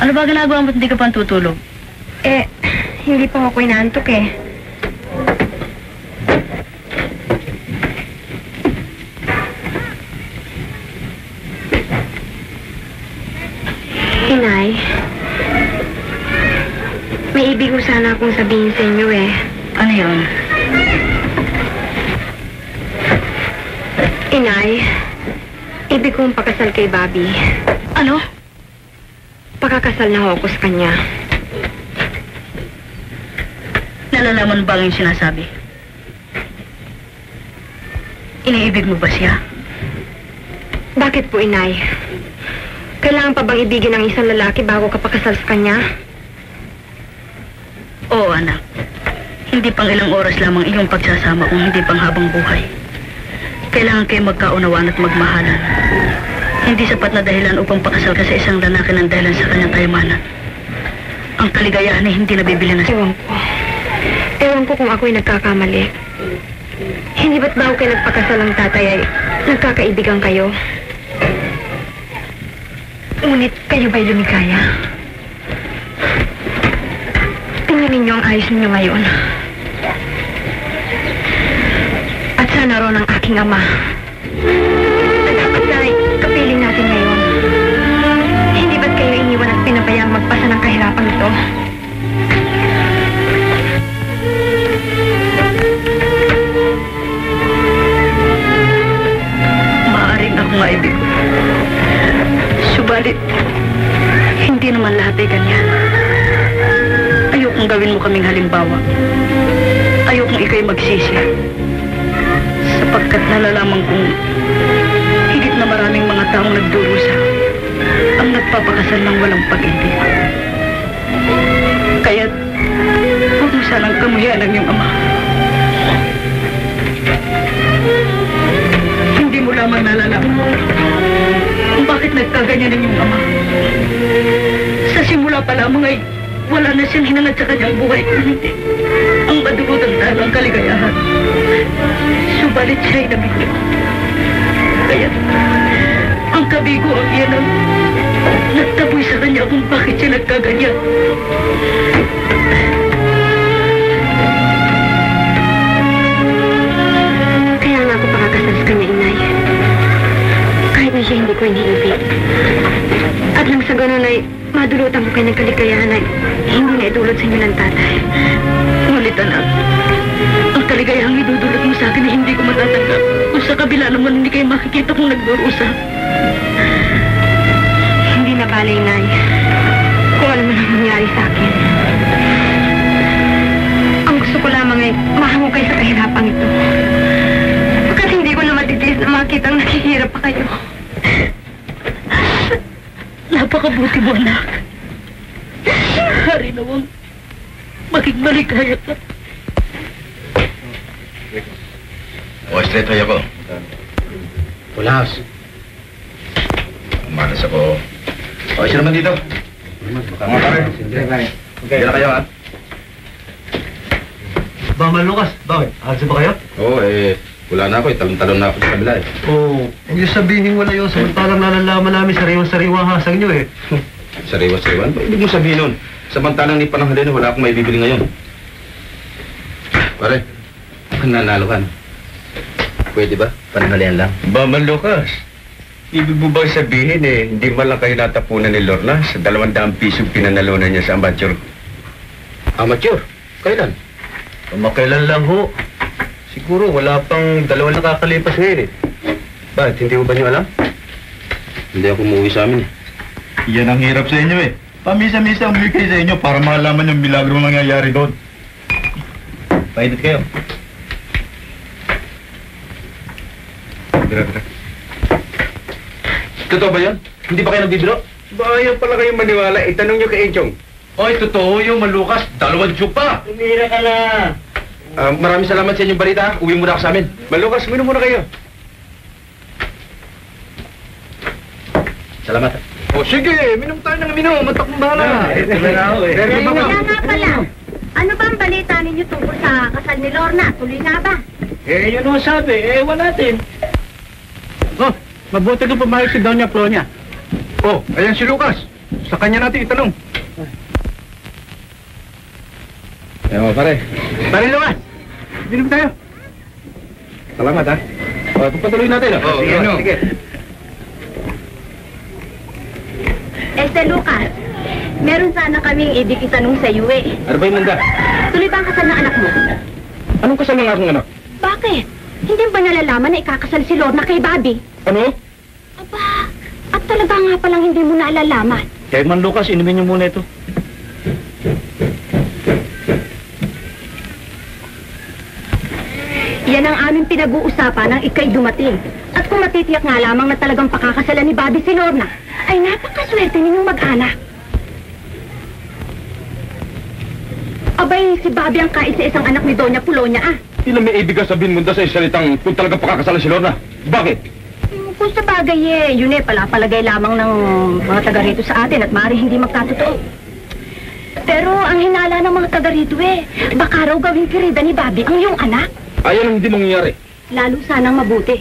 Ano ba ginagawa mo at hindi ka pa tutulog? Hindi pa ako inaantok Inay, may ibig ko sana akong sabihin sa inyo Ano yun? Inay, ibig kong pakasal kay Bobby. Ano? Pakakasal na ako sa kanya. Nalalaman mo ba ang yung sinasabi? Iniibig mo ba siya? Bakit po, Inay? Kailangan pa bang ibigin ng isang lalaki bago ka pakasal sa kanya? Oo, anak. Hindi pang ilang oras lamang iyong pagsasama kung hindi pang habang buhay. Kailangan kayo magkaunawaan at magmahalan. Hindi sapat na dahilan upang pakasal ka sa isang lalaki ng dahilan sa kanyang kayamanan. Ang kaligayahan ay hindi nabibili na... Ewan ko kung ako'y nagkakamali. Hindi ba't bago kayo nagpakasal ang tatay ay nagkakaibigan kayo? Ngunit kayo ba'y lumikaya? Tingnan ninyo ang ayos ninyo ngayon. At sana ron ang aking ama. Dapat ay kapiling natin ngayon. Hindi ba't kayo iniwan at pinabayang magpasa ng kahirapan ito? Maaaring ako maibig ko. Subalit, hindi naman lahat ay ganyan. Ayokong gawin mo kaming halimbawa. Ayokong ikay magsisi. Sapagkat nalalaman kong higit na maraming mga taong nagdurusa ang nagpapakasal ng walang pag-ibig. Kaya't huwag mo sanang kamuhian ang iyong ama. Hindi mo lamang nalalaman kung bakit nagkaganyan ang iyong ama. Sa simula pa lamang ay wala na siyang hinangad sa kanyang buhay kung hindi ang madulutang talang kaligayahan. Subalit siya'y nabigo. Kaya't ang kabigo ang iyan ang nagtaboy sa kanya kung bakit siya nagkaganyan. Kaya nga ako pakakasal sa kanya, Inay. Kahit na siya hindi ko iniibig. At nang sa ganun ay madulutan ko kayo ng kaligayahan ay hindi na idulot sa inyo ng tatay. Ngunit anak, ang kaligayahang idudulot mo sa akin ay hindi ko matatanggap kung sa kabila naman hindi kayo makikita kung nagdurusa. Hindi na balay, Inay. Kung ano man ang nangyari sa akin. Ang gusto ko lamang ay mahango kayo sa kahirapang ito. pa kayo. Napakabuti mo, anak. Hari nawang maging maligaya ka. Straight tayo ako. Wala. Umalas ako. Siya naman dito. Tama pare. Sige na kayo, ha? Bama Lucas, bakit? Agsa ba kayo? Oo, wala na ako. Talon-talon na ako sa kabila, Oo. Hindi sabihin wala yun. Samantalang nalalaman namin sariwang-sariwang hasang nyo eh. Sariwa-sariwan? Ibig mo sabihin nun, samantalang ni pananghalin, wala akong maibibili ngayon. Pare, nanalo ka. Pwede ba? Pananghalin lang. Baman Lucas, ibig mo ba sabihin hindi man lang kayo natapunan ni Lorna sa 200 piso pinanalunan niya sa amateur? Amateur? Kailan? Makailan lang ho. Siguro wala pang 2 nakakalipas ngayon Bakit? Hindi mo ba niyo alam? Hindi ako umuwi sa amin. Yan ang hirap sa inyo eh. Pamisa-misa ang bigay sa inyo para malaman yung milagro nangyayari doon. Painit kayo. Tira. Totoo ba yan? Hindi ba kayo nagbibiro? Ba ayaw pala kayong maniwala. Itanong niyo kay Enchong. Oy, totoo yung Malukas. 2 tube pa. Tumira ka na. Maraming salamat sa inyong balita. Uwi muna ako sa amin. Malukas, minom muna kayo. Salamat. O sige, minom tayo ng minom. Matakong bahala. Kaya nga pala. Ano ba ang balita ninyo tungkol sa kasal ni Lorna? Tuloy nga ba? Yun ang sabi. Wala din. Oh, mabuti kang pumayag si Doña Flonia. Oh, ayan si Lucas. Sa kanya natin itanong. Ewan pare. Pare Lucas, binom tayo. Salamat ha. Patuloy natin. Sige. Lucas, meron sana kaming ibig itanong sa iyo eh. Ano ba yung nanda? Tuloy ba ang kasal ng anak mo? Anong kasal ng aking anak? Bakit? Hindi ba nalalaman na ikakasal si Lorna kay Bobby? Ano? Aba, at talaga nga palang hindi mo naalalaman. Kaya man Lucas, inumin niyo muna ito. Yan ang aming pinag-uusapan nang ikay dumating. At kung matitiyak nga lamang na talagang pakakasalan ni Bobby si Lorna, ay napakaswerte ninyong mag-anak. Abay, si Bobby ang kaisa-isang anak ni Doña Pulonia Hindi na may ibig sabihin mo sa salitang kung talagang pakakasalan si Lorna. Bakit? Kung sa bagay yun palagay lamang ng mga taga rito sa atin at maaari hindi magkatotoo. Pero ang hinala ng mga taga rito baka raw gawing kirida ni Bobby ang iyong anak. Ayan ang hindi mangyayari. Lalo sanang mabuti.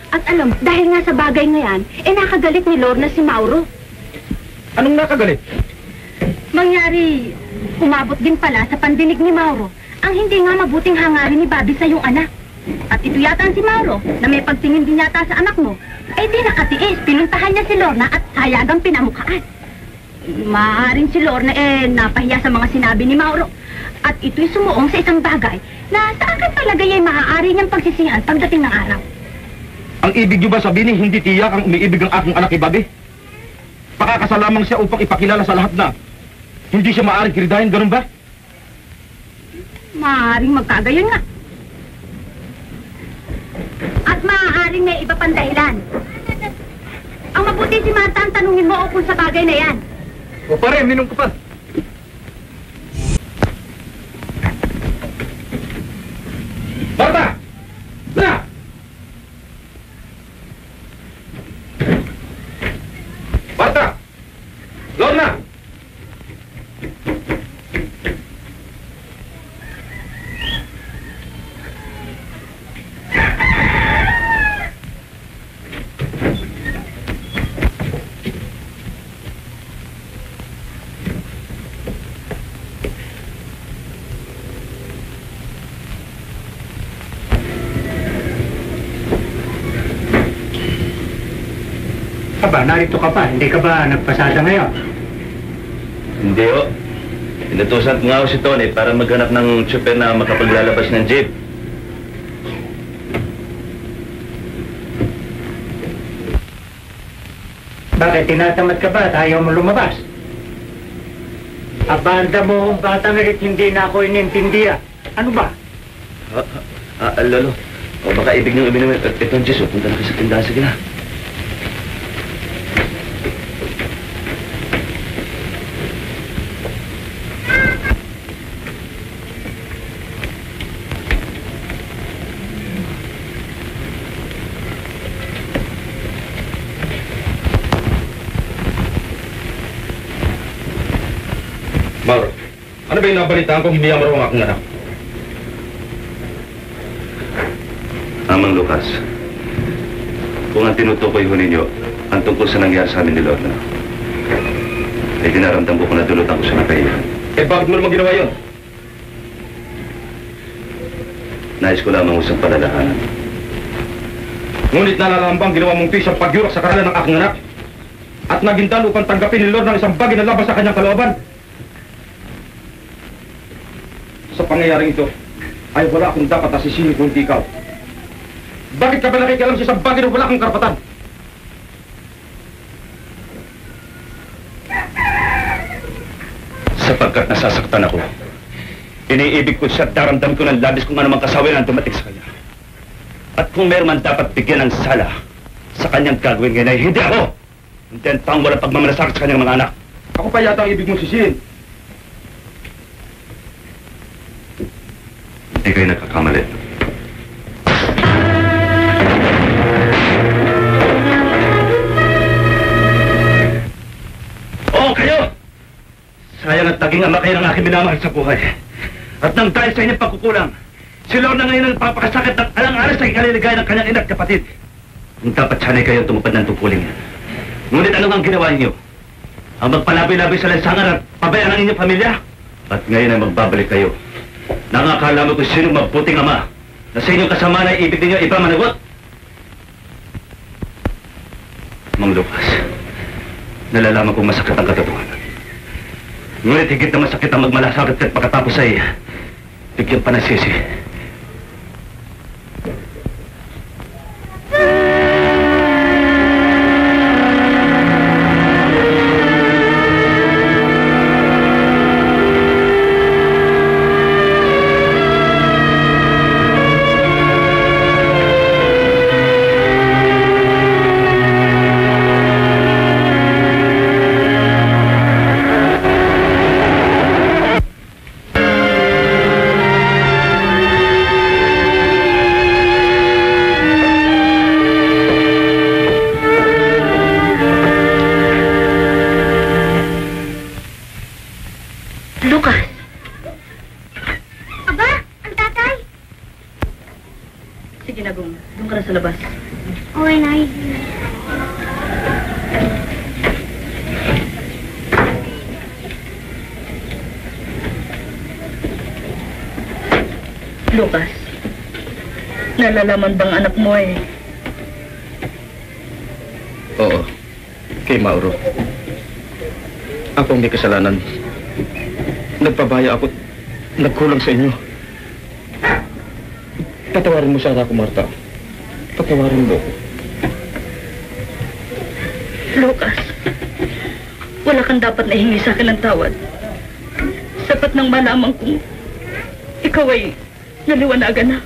At alam, dahil nga sa bagay na yan, nakagalit ni Lorna si Mauro. Anong nakagalit? Mangyari, umabot din pala sa pandinig ni Mauro ang hindi nga mabuting hangarin ni Bobby sa iyong anak. At ito yata si Mauro, na may pagtingin din yata sa anak mo, di nakatiis, pinuntahan niya si Lorna at sayagang pinamukhaan. Maaaring si Lorna napahiya sa mga sinabi ni Mauro. At ito'y sumuong sa isang bagay na sa akin talaga maaari niyang pagsisihan pagdating ng araw. Ang ibig niyo ba sabihin hindi tiyak ang umiibig ang aking anak kay Bobby? Pakakasal lamang siya upang ipakilala sa lahat na hindi siya maaaring kiridahin, ganun ba? Maaaring magkagayon nga. At maaaring may iba pang dahilan. Ang mabuti si Marta ang tanungin mo kung sa bagay na yan. O pare, minom ka pa. Marta! Na! Marta! Lorna! Aba, narito ka pa. Hindi ka ba nagpasada ngayon? Hindi ho. Inutusan ko nga ho si Tony para maghanap ng tsuper na makapaglalabas ng jeep. Bakit tinatamad ka ba at ayaw mo lumabas? Abanda mo kung bata na hindi na ako inintindihan. Ano ba? Lolo. O baka ibig niyong uminom itong juice. Punta na kayo sa tindahan. Sige na. Ano ba yung nabalitaan kung hindi ang aking anak? Amang Lucas, kung ang tinutukoy ho ninyo ang tungkol sa nangyari sa amin ni Lorna, ay dinaramdam ko kung nadulutan ko siya ng kahiyan. Eh bakit mo naman ginawa yun? Nais ko lamang usang palalahanan. Ngunit nalalambang ginawa mong pisang pagyurak sa karala ng aking anak at nagintan upang tanggapin ni Lord ng isang bagay na labas sa kanyang kalooban. Sa pangyayaring ito, ay wala akong dapat asisinin kundi ikaw. Bakit ka ba nakikialam sa isang bagay na wala kang karapatan? Sapagkat nasasaktan ako, iniibig ko siya at daramdam ko ng labis kung anumang kasawi ang dumating sa kanya. At kung meron man dapat bigyan ng sala sa kanyang gagawin ngayon ay hindi ako! Hindi ang taong walang pagmamalasakit sa kanyang mga anak. Ako pa yata ang ibig mong sisihin. Hindi kayo nagkakamali. Oo, kayo! Sayang at naging ama kayo ng aking minamahal sa buhay. At nang dahil sa inyong pagkukulang, si Lorna ngayon ang papakasakit ng alang-alas sa ikaliligay ng kanyang ina at kapatid. Kung dapat sanay kayo tumupad ng tungkuling yan. Ngunit ano ang ginawa niyo? Ang magpalabi-labi sa lansangan at pabayaan ang inyong pamilya? At ngayon ay magbabalik kayo. Nangakala mo kung sino mabuting ama na sa inyong kasama na ibig ninyo iba managot? Mang Lucas, nalalaman kong masakit ang katotohanan. Ngunit higit na masakit ang magmalasakit at pagkatapos ay bigyan pa ng sisi. Lucas! Aba, ang tatay. Sige na, Gung. Doon ka na sa labas. Okay, Nay. Lucas, nalalaman bang anak mo eh? Oo. Kay Mauro. Ako ang may kasalanan. Nagpabaya ako. Nagkulang sa inyo. Patawarin mo sana ako, Marta. Patawarin mo ako. Lucas, wala kang dapat na hingi sa akin ng tawad. Sapat nang malaman kong ikaw ay naliwanagan na.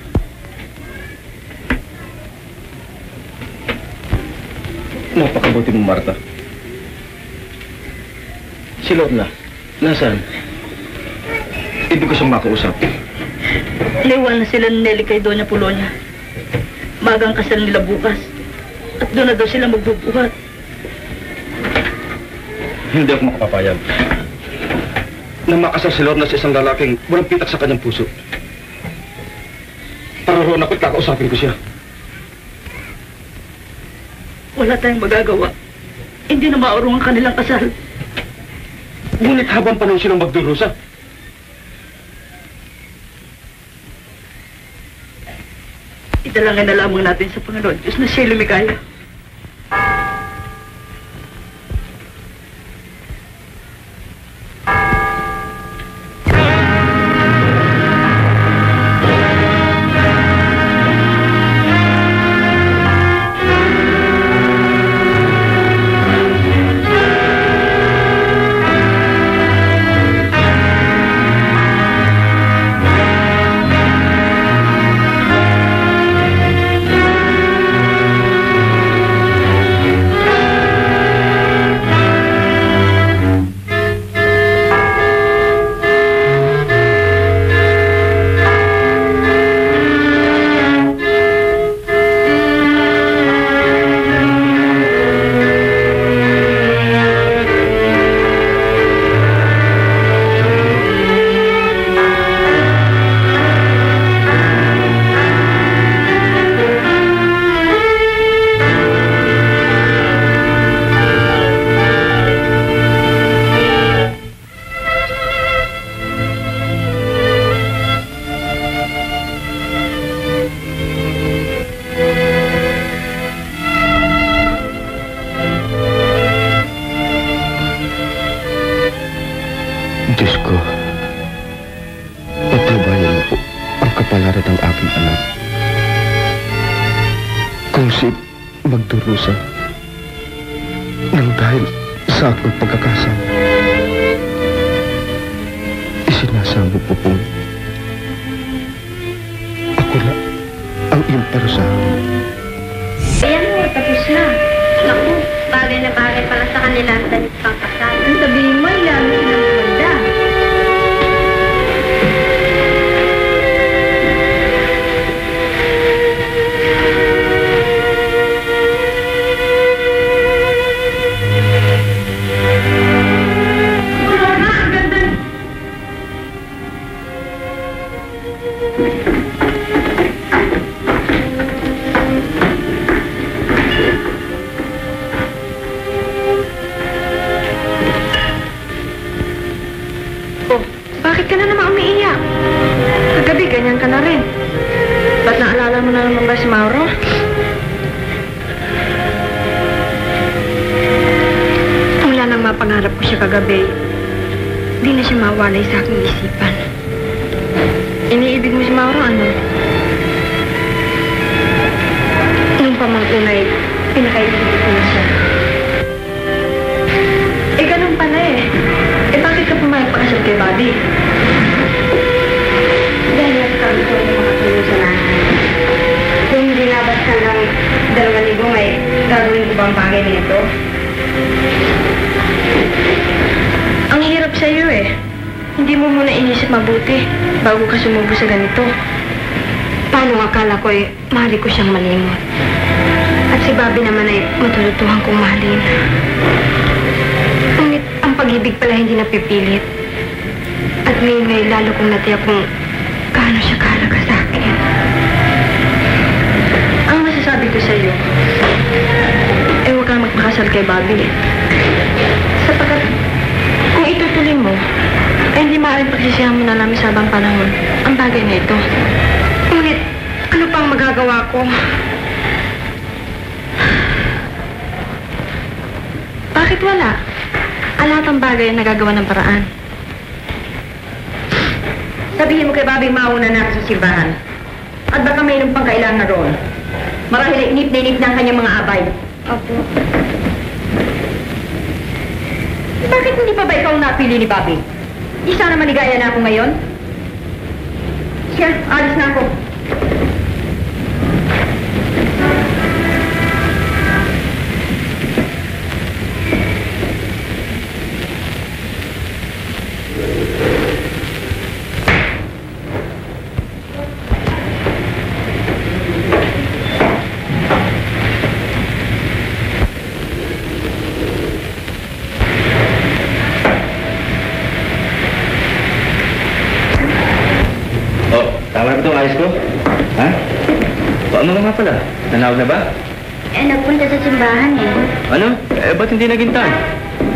Napakabuti mo, Marta. Si Lorna, nasaan? Ibig ko siyang makausap. Naiwan na sila ni Nelly kay Doña Polonia. Magang kasal nila bukas. At doon na daw sila magbubuhat. Hindi ako makapapayag. Na makasal si Lorna sa isang lalaking walang pitak sa kanyang puso. Para roon ako't kakausapin ko siya. Wala tayong magagawa. Hindi na maurong ang kanilang kasal. Ngunit habang panahon silang magdurusa, Idalangin na lamang natin sa Panginoon Diyos na siya lumikaya. Jared ang aking anak. Kung si magdurusa nang dahil sa aking pagkakasama, isinasamo po pong ako na ang iyong parusahan. Ayan mo, tapos na. Naku, bagay na bagay pala sa kanila ang dalit pang kasal. Ang sabihin mo, ilan mo silang maganda. Bakit ka na naman umiiyak? Kagabi, ganyan ka na rin. Ba't naalala mo na naman ba si Mauro? Mula nang mapangarap ko siya kagabi, di na siya mawalay sa aking isipan. Iniibig mo si Mauro, ano? Nung pamangkunay, pinakaibig ko na siya. Eh, ganun pala eh. Eh, bakit ka pumayag pakasal kay Bobby? Dahil nagsasabi ko yung mga tulong sa nanay. Kung hindi nabaskan ng 2,000 ay gagawin ko bang bagay nito? Ang hirap sa'yo eh. Hindi mo muna inisip mabuti bago ka sumubo sa ganito. Paano akala ko eh, mahali ko siyang malimot. At si Bobby naman ay matulutuhan kong mahalin. Ngunit ang pag-ibig pala hindi napipilit. At ngayon ay lalo kong natiyak kung gaano siya kahalaga sa akin. Ang masasabi ko sa'yo, eh huwag kang magpakasal kay Bobby. Sapagkat kung itutuloy mo, ay hindi maaaring pagsisihan mo na namin sa habang panahon ang bagay na ito. Ngunit, ano pang magagawa ko? Bakit wala? Ang lahat ng bagay ay nagagawa ng paraan. Sabihin mo kay Bobby mauna na ako sa simbahan. At baka mayroon pang kailangan roon. Marahil ay inip na inip na ang kanyang mga abay. Opo. Bakit hindi pa ba ikaw napili ni Bobby? Di sana maligaya na ako ngayon? Sige, alis na ako. Tama ba itong ayos ko? Ha? O ano nga pala? Nanawag na ba? Eh, nagpunta sa simbahan eh. Ano? Eh, ba't hindi naghintay?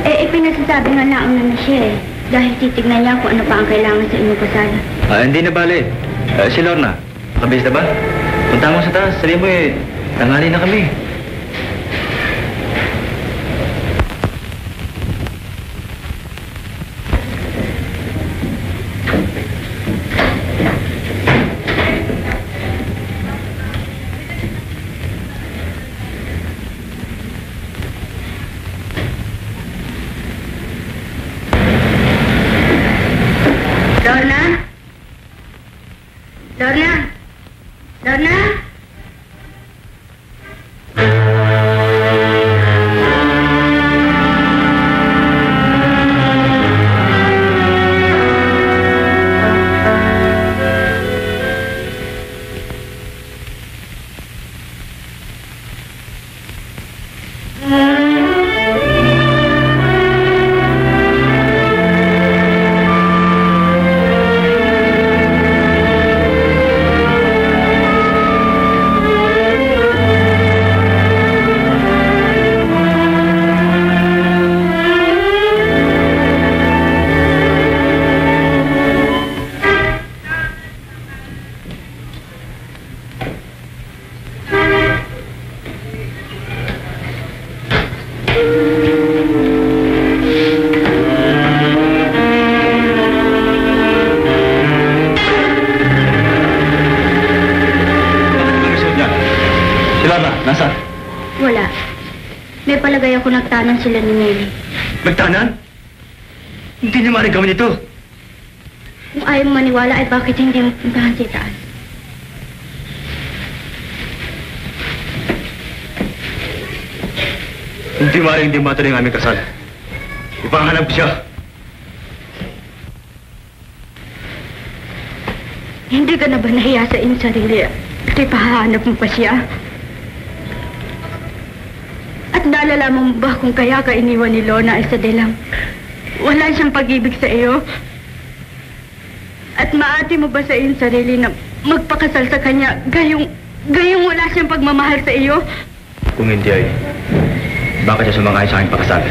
Eh, ipinasasabi nga nauna na siya eh. Dahil titignan niya kung ano pa ang kailangan sa inyong kasal. Hindi na bale. Si Lorna, nakabis na ba? Punta mo sa taas. Sabihin mo eh, tanghali na kami. Lorna? Lorna? Lorna? Baba, nasaan? Wala. May palagay ako nagtanan sila ni Nelly. Magtanan? Hindi niya maaaring gawin ito. Kung ayaw mo maniwala ay bakit hindi mo puntahan si Taas? Hindi maaaring hindi matuloy ang aming kasal. Ipahanap siya. Hindi ka na ba nahiya sa iyong sarili at ipahanap mo pa siya? At nalalaman mo ba kung kaya ka iniwan ni Lorna ay sa dilang wala siyang pag-ibig sa iyo? At maati mo ba sa iyong sarili na magpakasal sa kanya gayong wala siyang pagmamahal sa iyo? Kung hindi ay, bakit siya sumangay sa aking pakasal?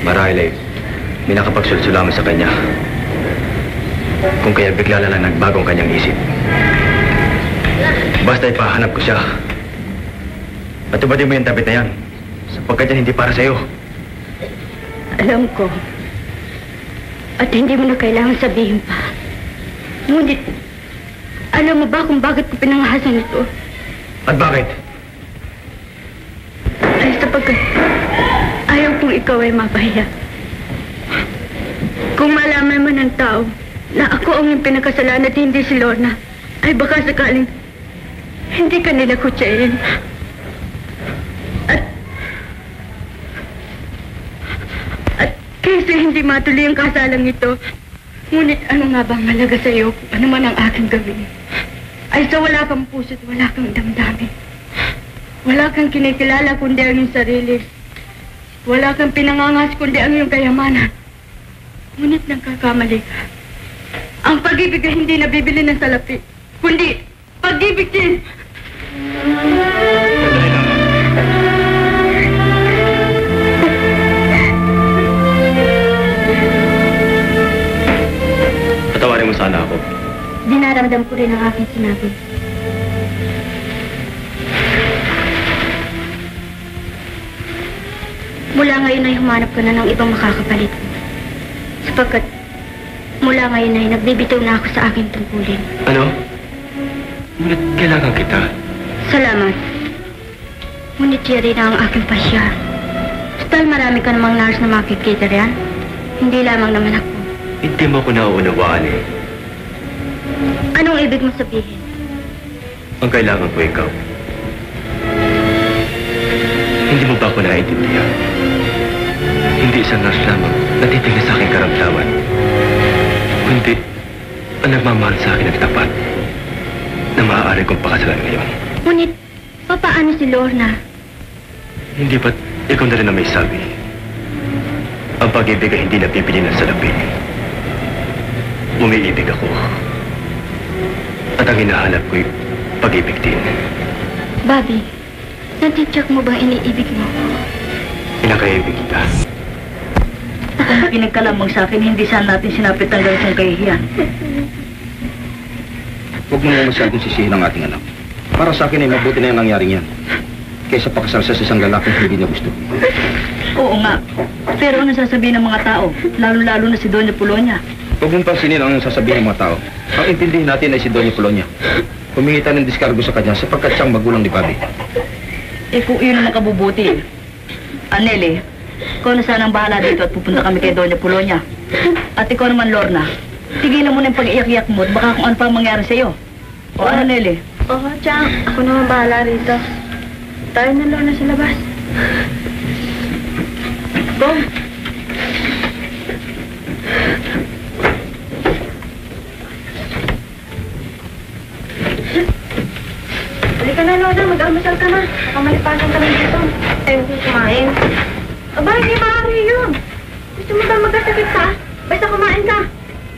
Marahil ay, may nakapagsulsulaman sa kanya. Kung kaya bigla na lang nagbagong kanyang isip. Basta ipahanap ko siya. Patubadin mo yung tabit na yan. Sapagkat yan hindi para sa'yo. Alam ko. At hindi mo na kailangan sabihin pa. Ngunit, alam mo ba kung bakit ko pinangahasan ito? At bakit? Ay sapagkat ayaw kong ikaw ay mapahiya. Kung malaman mo ng tao na ako ang yung pinakasalan at hindi si Lorna, ay baka sakaling hindi ka nila kutsain. At kaysa hindi matuloy ang kasalang ito, ngunit ano nga bang halaga sa iyo kung ano man ang aking gawin? Ay sa wala kang puso't wala kang damdamin. Wala kang kinikilala kundi ang iyong sarili. Wala kang pinangangas kundi ang iyong kayamanan. Ngunit nagkakamali ka. Ang pag-ibig ay hindi nabibili ng salapi, kundi pag-ibig din. Patawarin mo sana ako. Dinaramdam ko rin ang aking sinabi. Mula ngayon ay humanap ka na ng ibang makakapalit. Sapagkat mula ngayon ay nagbibitaw na ako sa aking tungkulin. Ano? Ngunit kailangan kita. Salamat. Ngunit siya rin ang aking pasya. Tal marami ka namang nurse na makikita riyan. Hindi lamang naman ako. Hindi mo ko nauunawaan eh. Anong ibig mo sabihin? Ang kailangan ko ikaw. Hindi mo ba ako naiintindihan? Hindi isang nurse lamang natitingin sa aking karamdaman. Kundi ang nagmamahal sa akin ng tapat na maaari kong pakasalan ngayon. Ngunit, papaano si Lorna? Hindi ba't ikaw na rin na may sabi? Ang pag-ibig ay hindi napipili ng salapi. Umiibig ako. At ang hinahanap ko'y pag-ibig din. Bobby, natitsak mo bang iniibig mo? Pinakaibig kita. Kung pinagkalamang sa akin, hindi sana natin sinapit ang ganitong kahihiyan. Huwag mo naman masyadong sisihin ang ating anak. Para sa akin ay mabuti na yung nangyaring yan. Kaysa pakasal sa isang lalaking hindi niya gusto. Oo nga. Pero ano sasabihin ng mga tao? Lalo-lalo na si Doña Polonia. Huwag mong pansinin ang sasabihin ng mga tao. Ang intindihin natin ay si Doña Polonia. Humingi tayo ng diskargo sa kanya sapagkat siyang magulang ni Bobby. Eh kung yun ang makabubuti. Aneli, ikaw na sana ang bahala dito at pupunta kami kay Doña Polonia. At ikaw naman, Lorna, tigilan mo na yung pag-iyak-iyak mo at baka kung ano pa mangyari sa'yo. O ano, Nelly? Oo, Chang. Ako naman bahala rito. Tayo na Lorna sa labas. Go. Halika na, Lorna. Mag-almasal ka na. Nakamalipasan ka lang dito. Ayaw ko kumain. Aba, hindi maaari yun. Gusto mo ba magkasakit ka? Basta kumain ka.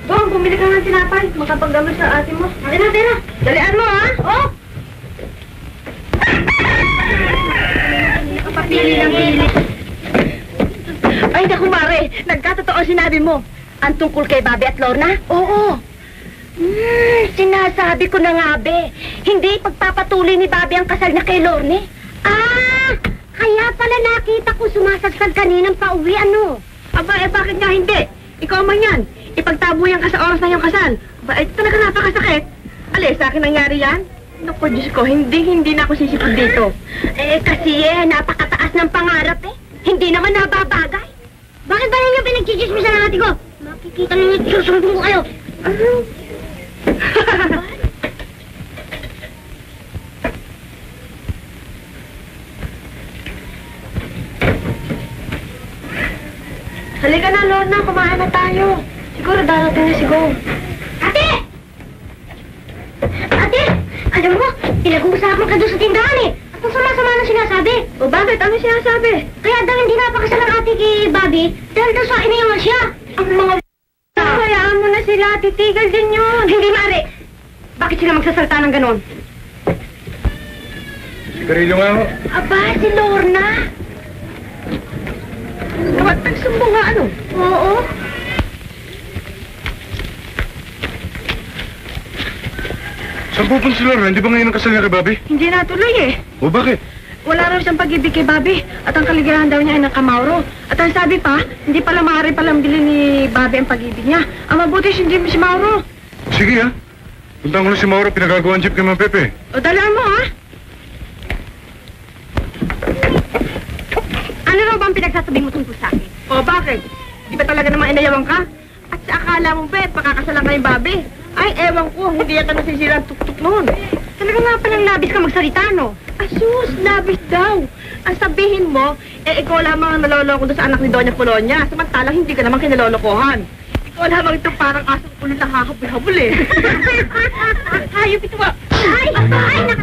Go, bumili ka ng tinapay. Makapagdamot sa ate mo. Tira, tira. Dalian mo, ha? Oh! Hindi ka papili ng pili. Ay, naku, Mare. Nagkatotoo ang sinabi mo. Ang tungkol kay Bobby at Lorna? Oo. Sinasabi ko na nga, be. Hindi pagpapatuloy ni Bobby ang kasal niya kay Lorne. Ah! Kaya pala nakita ko sumasagsag kaninang pauwi, ano? Aba, bakit nga hindi? Ikaw man yan. ipagtabuyan ka sa oras na yung kasal. Ba, ay, talaga napakasakit. Alis, sa akin nangyari yan? Naku, Diyos ko, hindi na ako sisipag dito. Kasi napakataas ng pangarap eh. Hindi naman nababagay. Bakit ba ninyo pinagchichismisan ng ate ko? Makikita ninyo, susumbong ko kayo. Halika na, Lorna, kumain na tayo. Siguro darating na si Go. Ate! Ate! Alam mo, pinag-uusapan ka doon sa tindahan eh. At ang sama-sama na sinasabi. O bakit? Ano sinasabi? Kaya daw hindi napakasal ang ate kay Bobby dahil daw sa iniwan siya. Ang mga... Hayaan mo na sila, titigil din yun. Hindi, Mare. Bakit sila magsasalta ng ganon? Sigarilyo nga ho. Aba, si Lorna. Kamat nagsumbong nga ano? Oo. Saan pupunta si Lorna? Hindi ba ngayon ang kasal niya kay Bobby? Hindi natuloy eh. O bakit? Wala raw siyang pag-ibig kay Bobby at ang kaligayahan daw niya ay ng Kamauro. At ang sabi pa, hindi pala maaari palang bilhin ni Bobby ang pag-ibig niya. Ang mabuti hindi si Mauro. Sige ha. Punta ko na si Mauro, pinagagawa ang jeep kay Mang Pepe. O dalaan mo ha. Ano raw ba ang pinagsasabi mo tungkol sa akin? O bakit? Di ba talaga naman inayawang ka? At sa akala mo ba, pakakasalan kay Bobby? Ay, ewan ko, hindi yata nasisira ang tuk-tuk noon. Talaga nga palang labis ka magsalita, no? Asus, labis daw. Ang sabihin mo, ikaw lamang ang naloloko doon sa anak ni Doña Polonia. Samantalang hindi ka naman kinalolokohan. Ikaw lamang itong parang asong ulo na hahabol-habol eh. Hayop ito ba? Ay! Ay!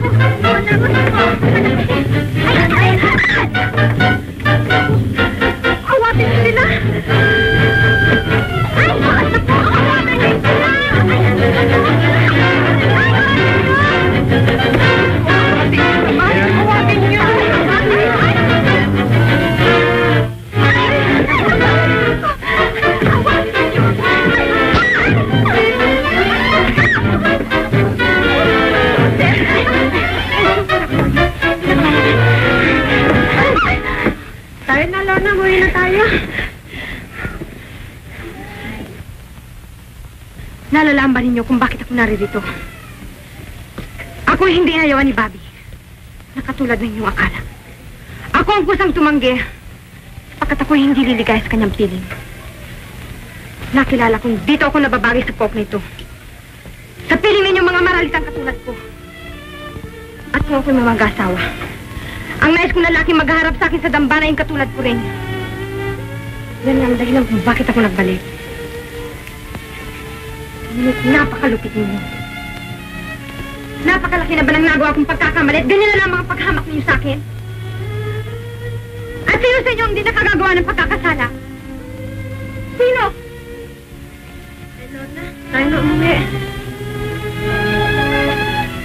Awatin mo sila. Ay! Bakit na po? Awatin niyo sila! Awatin niyo. Tayo na, Lorna. Huwi na tayo. Nalalaan ba ninyo kung bakit ako naririto? Ako hindi ayawan ni Bobby. Nakatulad ng inyong akala. Ako ang kusang tumanggi. Pagkat ako hindi liligaya sa kanyang piling. Nakilala kong dito ako nababagay sa pok na ito. Sa piling ninyong mga maralitang katulad ko. At kung ako'y mamag-asawa, ang nais kong lalaki maghaharap sa akin sa dambana yung katulad ko rin. Yan ang dahilan kung bakit ako nagbalik. Ngunit napakalupit ninyo. Napakalaki na ba ng nagawa kong pagkakamalit? Ganyan na lamang ang paghamak ninyo sa akin? At sino sa inyo ang hindi nakagagawa ng pagkakasala? Sino? Tayo na umuwi.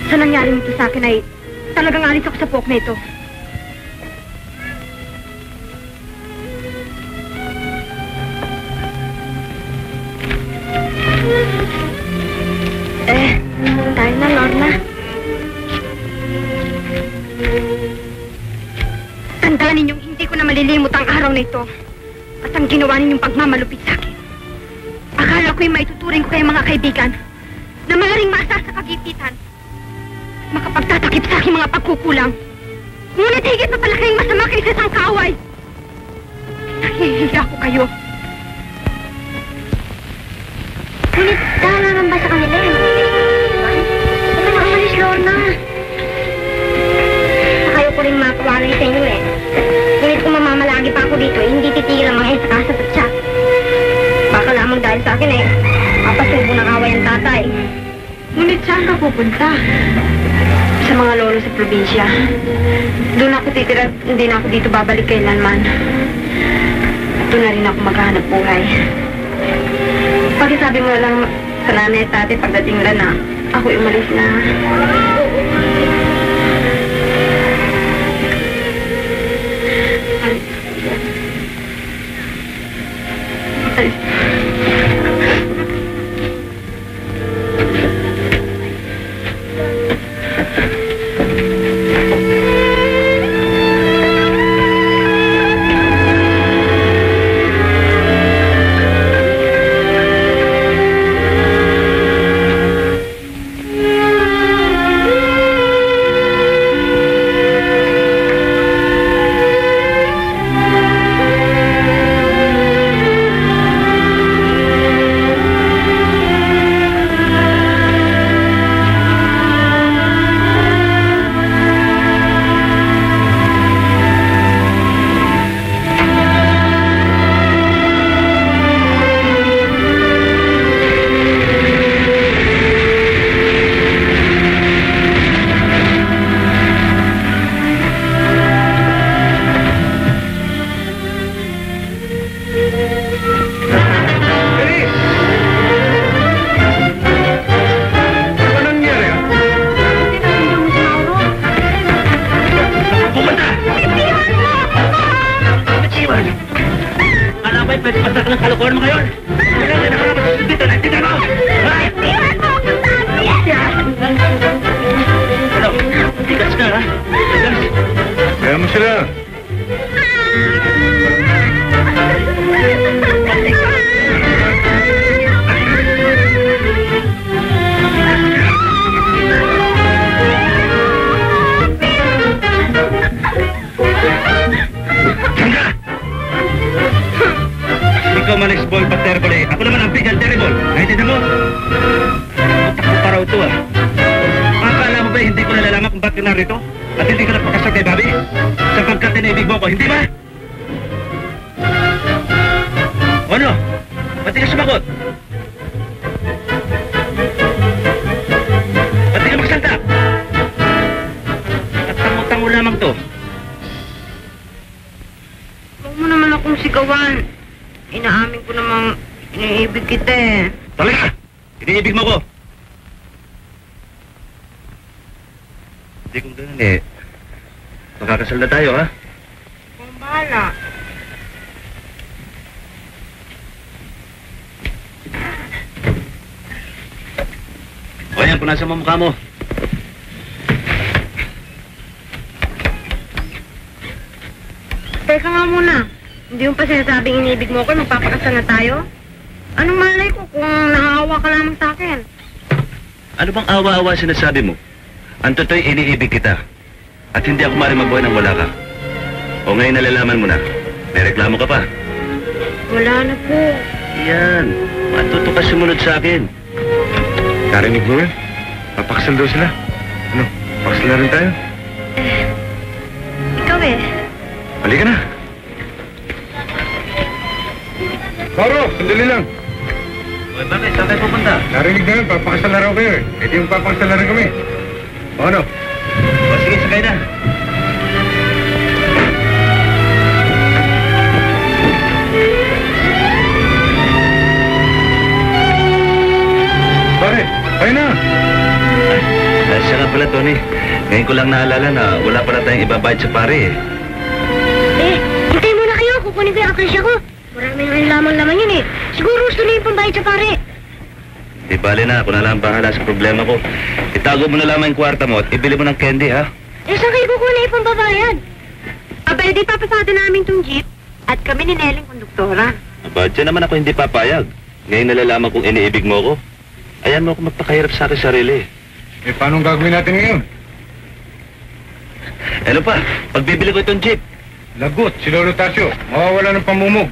Sa nangyari nito sa akin ay talagang alis ako sa pok na ito. Tayo na, Lorna. Tandaan ninyong hindi ko na malilimot ang araw na ito at ang ginawa ninyong pagmamalupit sa akin. Akala ko'y maituturing ko kayong mga kaibigan na maaaring maasar sa kagipitan at makapagtatakip sa aking mga pagkukulang. Ngunit higit na pala kayong masama kaysa isang kaaway. Nahihiya ko kayo. Ngunit dahil naman ba sa kanila yan? Ito na umalis, Lorna. Ayaw ko rin mapawalay sa inyo eh. Ngunit kung mamamalagi pa ako dito, hindi titigil ang mga esakasat at siya. Baka lamang dahil sa akin eh, papasubo ng away ang tatay. Ngunit saan ka pupunta? Sa mga lolo sa probinsya. Doon ako titira, hindi na ako dito babalik kailanman. Doon na rin ako maghahanap buhay. Pakisabi mo na lang sa nanay at tate pagdating nila na ako umalis na. naman ang small but terrible eh. Ako naman ang big and terrible. Naintindihan mo? Utak ko paraw ito ah. Akala mo ba hindi ko nalalaman kung bakit narito? At hindi ka nagpakasal kay Bobby? Sapagkat tinaibig mo ko, hindi ba? O ano? Ba't di ka sumagot? Ba't di ka magsalta? At tango-tango lamang to. Huwag mo naman akong sigawan. Inaamin ko namang iniibig kita eh. Talaga! Iniibig mo ko! Hindi kung ganun eh. Makakasal na tayo, ha? Kung bahala. O yan, punasan mo mukha mo. Teka nga muna. Hindi mo pa sinasabing iniibig mo ako, magpapakasal na tayo? Anong malay ko kung naawa ka lamang sa akin? Ano bang awa-awa sinasabi mo? Ang totoo'y iniibig kita. At hindi ako maaaring mabuhay nang wala ka. O ngayon nalalaman mo na. May reklamo ka pa. Wala na po. Yan. Matuto ka sumunod sa akin. Narinig mo yun? Papakasal daw sila. Ano? Pakasal na rin tayo? Ikaw eh. Halika na. Paro, sandali lang. O bakit? Saan tayo pupunta? Narinig na yun, papakasal na raw kayo eh. E di yung papakasal na rin kami. O ano? O sige, sakay na. Pare, kayo na. Siya nga pala, Tony. Ngayon ko lang naalala na wala pala tayong ibabayad sa pare eh. Hintay muna kayo. Kukunin ko yung akasya ko. Maraming ang lamang naman yun eh. Siguro gusto na yung pambayad sa pare. Di bale na, ako na lang bahala sa problema ko. Itago mo na lamang yung kwarta mo at ibili mo ng candy, ha? Eh, saan kayo kukunin yung pambabayad? Abay, di papasada namin tong jeep. At kami ni Neling konduktora. Aba, dyan naman ako hindi papayag. Ngayon nalalaman kong iniibig mo ko. Ayan mo ako magpakahirap sa akin sarili. Eh, paano gagawin natin ngayon? Ano pa? Pagbibili ko itong jeep. Lagot, si Lolo Tasio. Mawawala ng pamumog.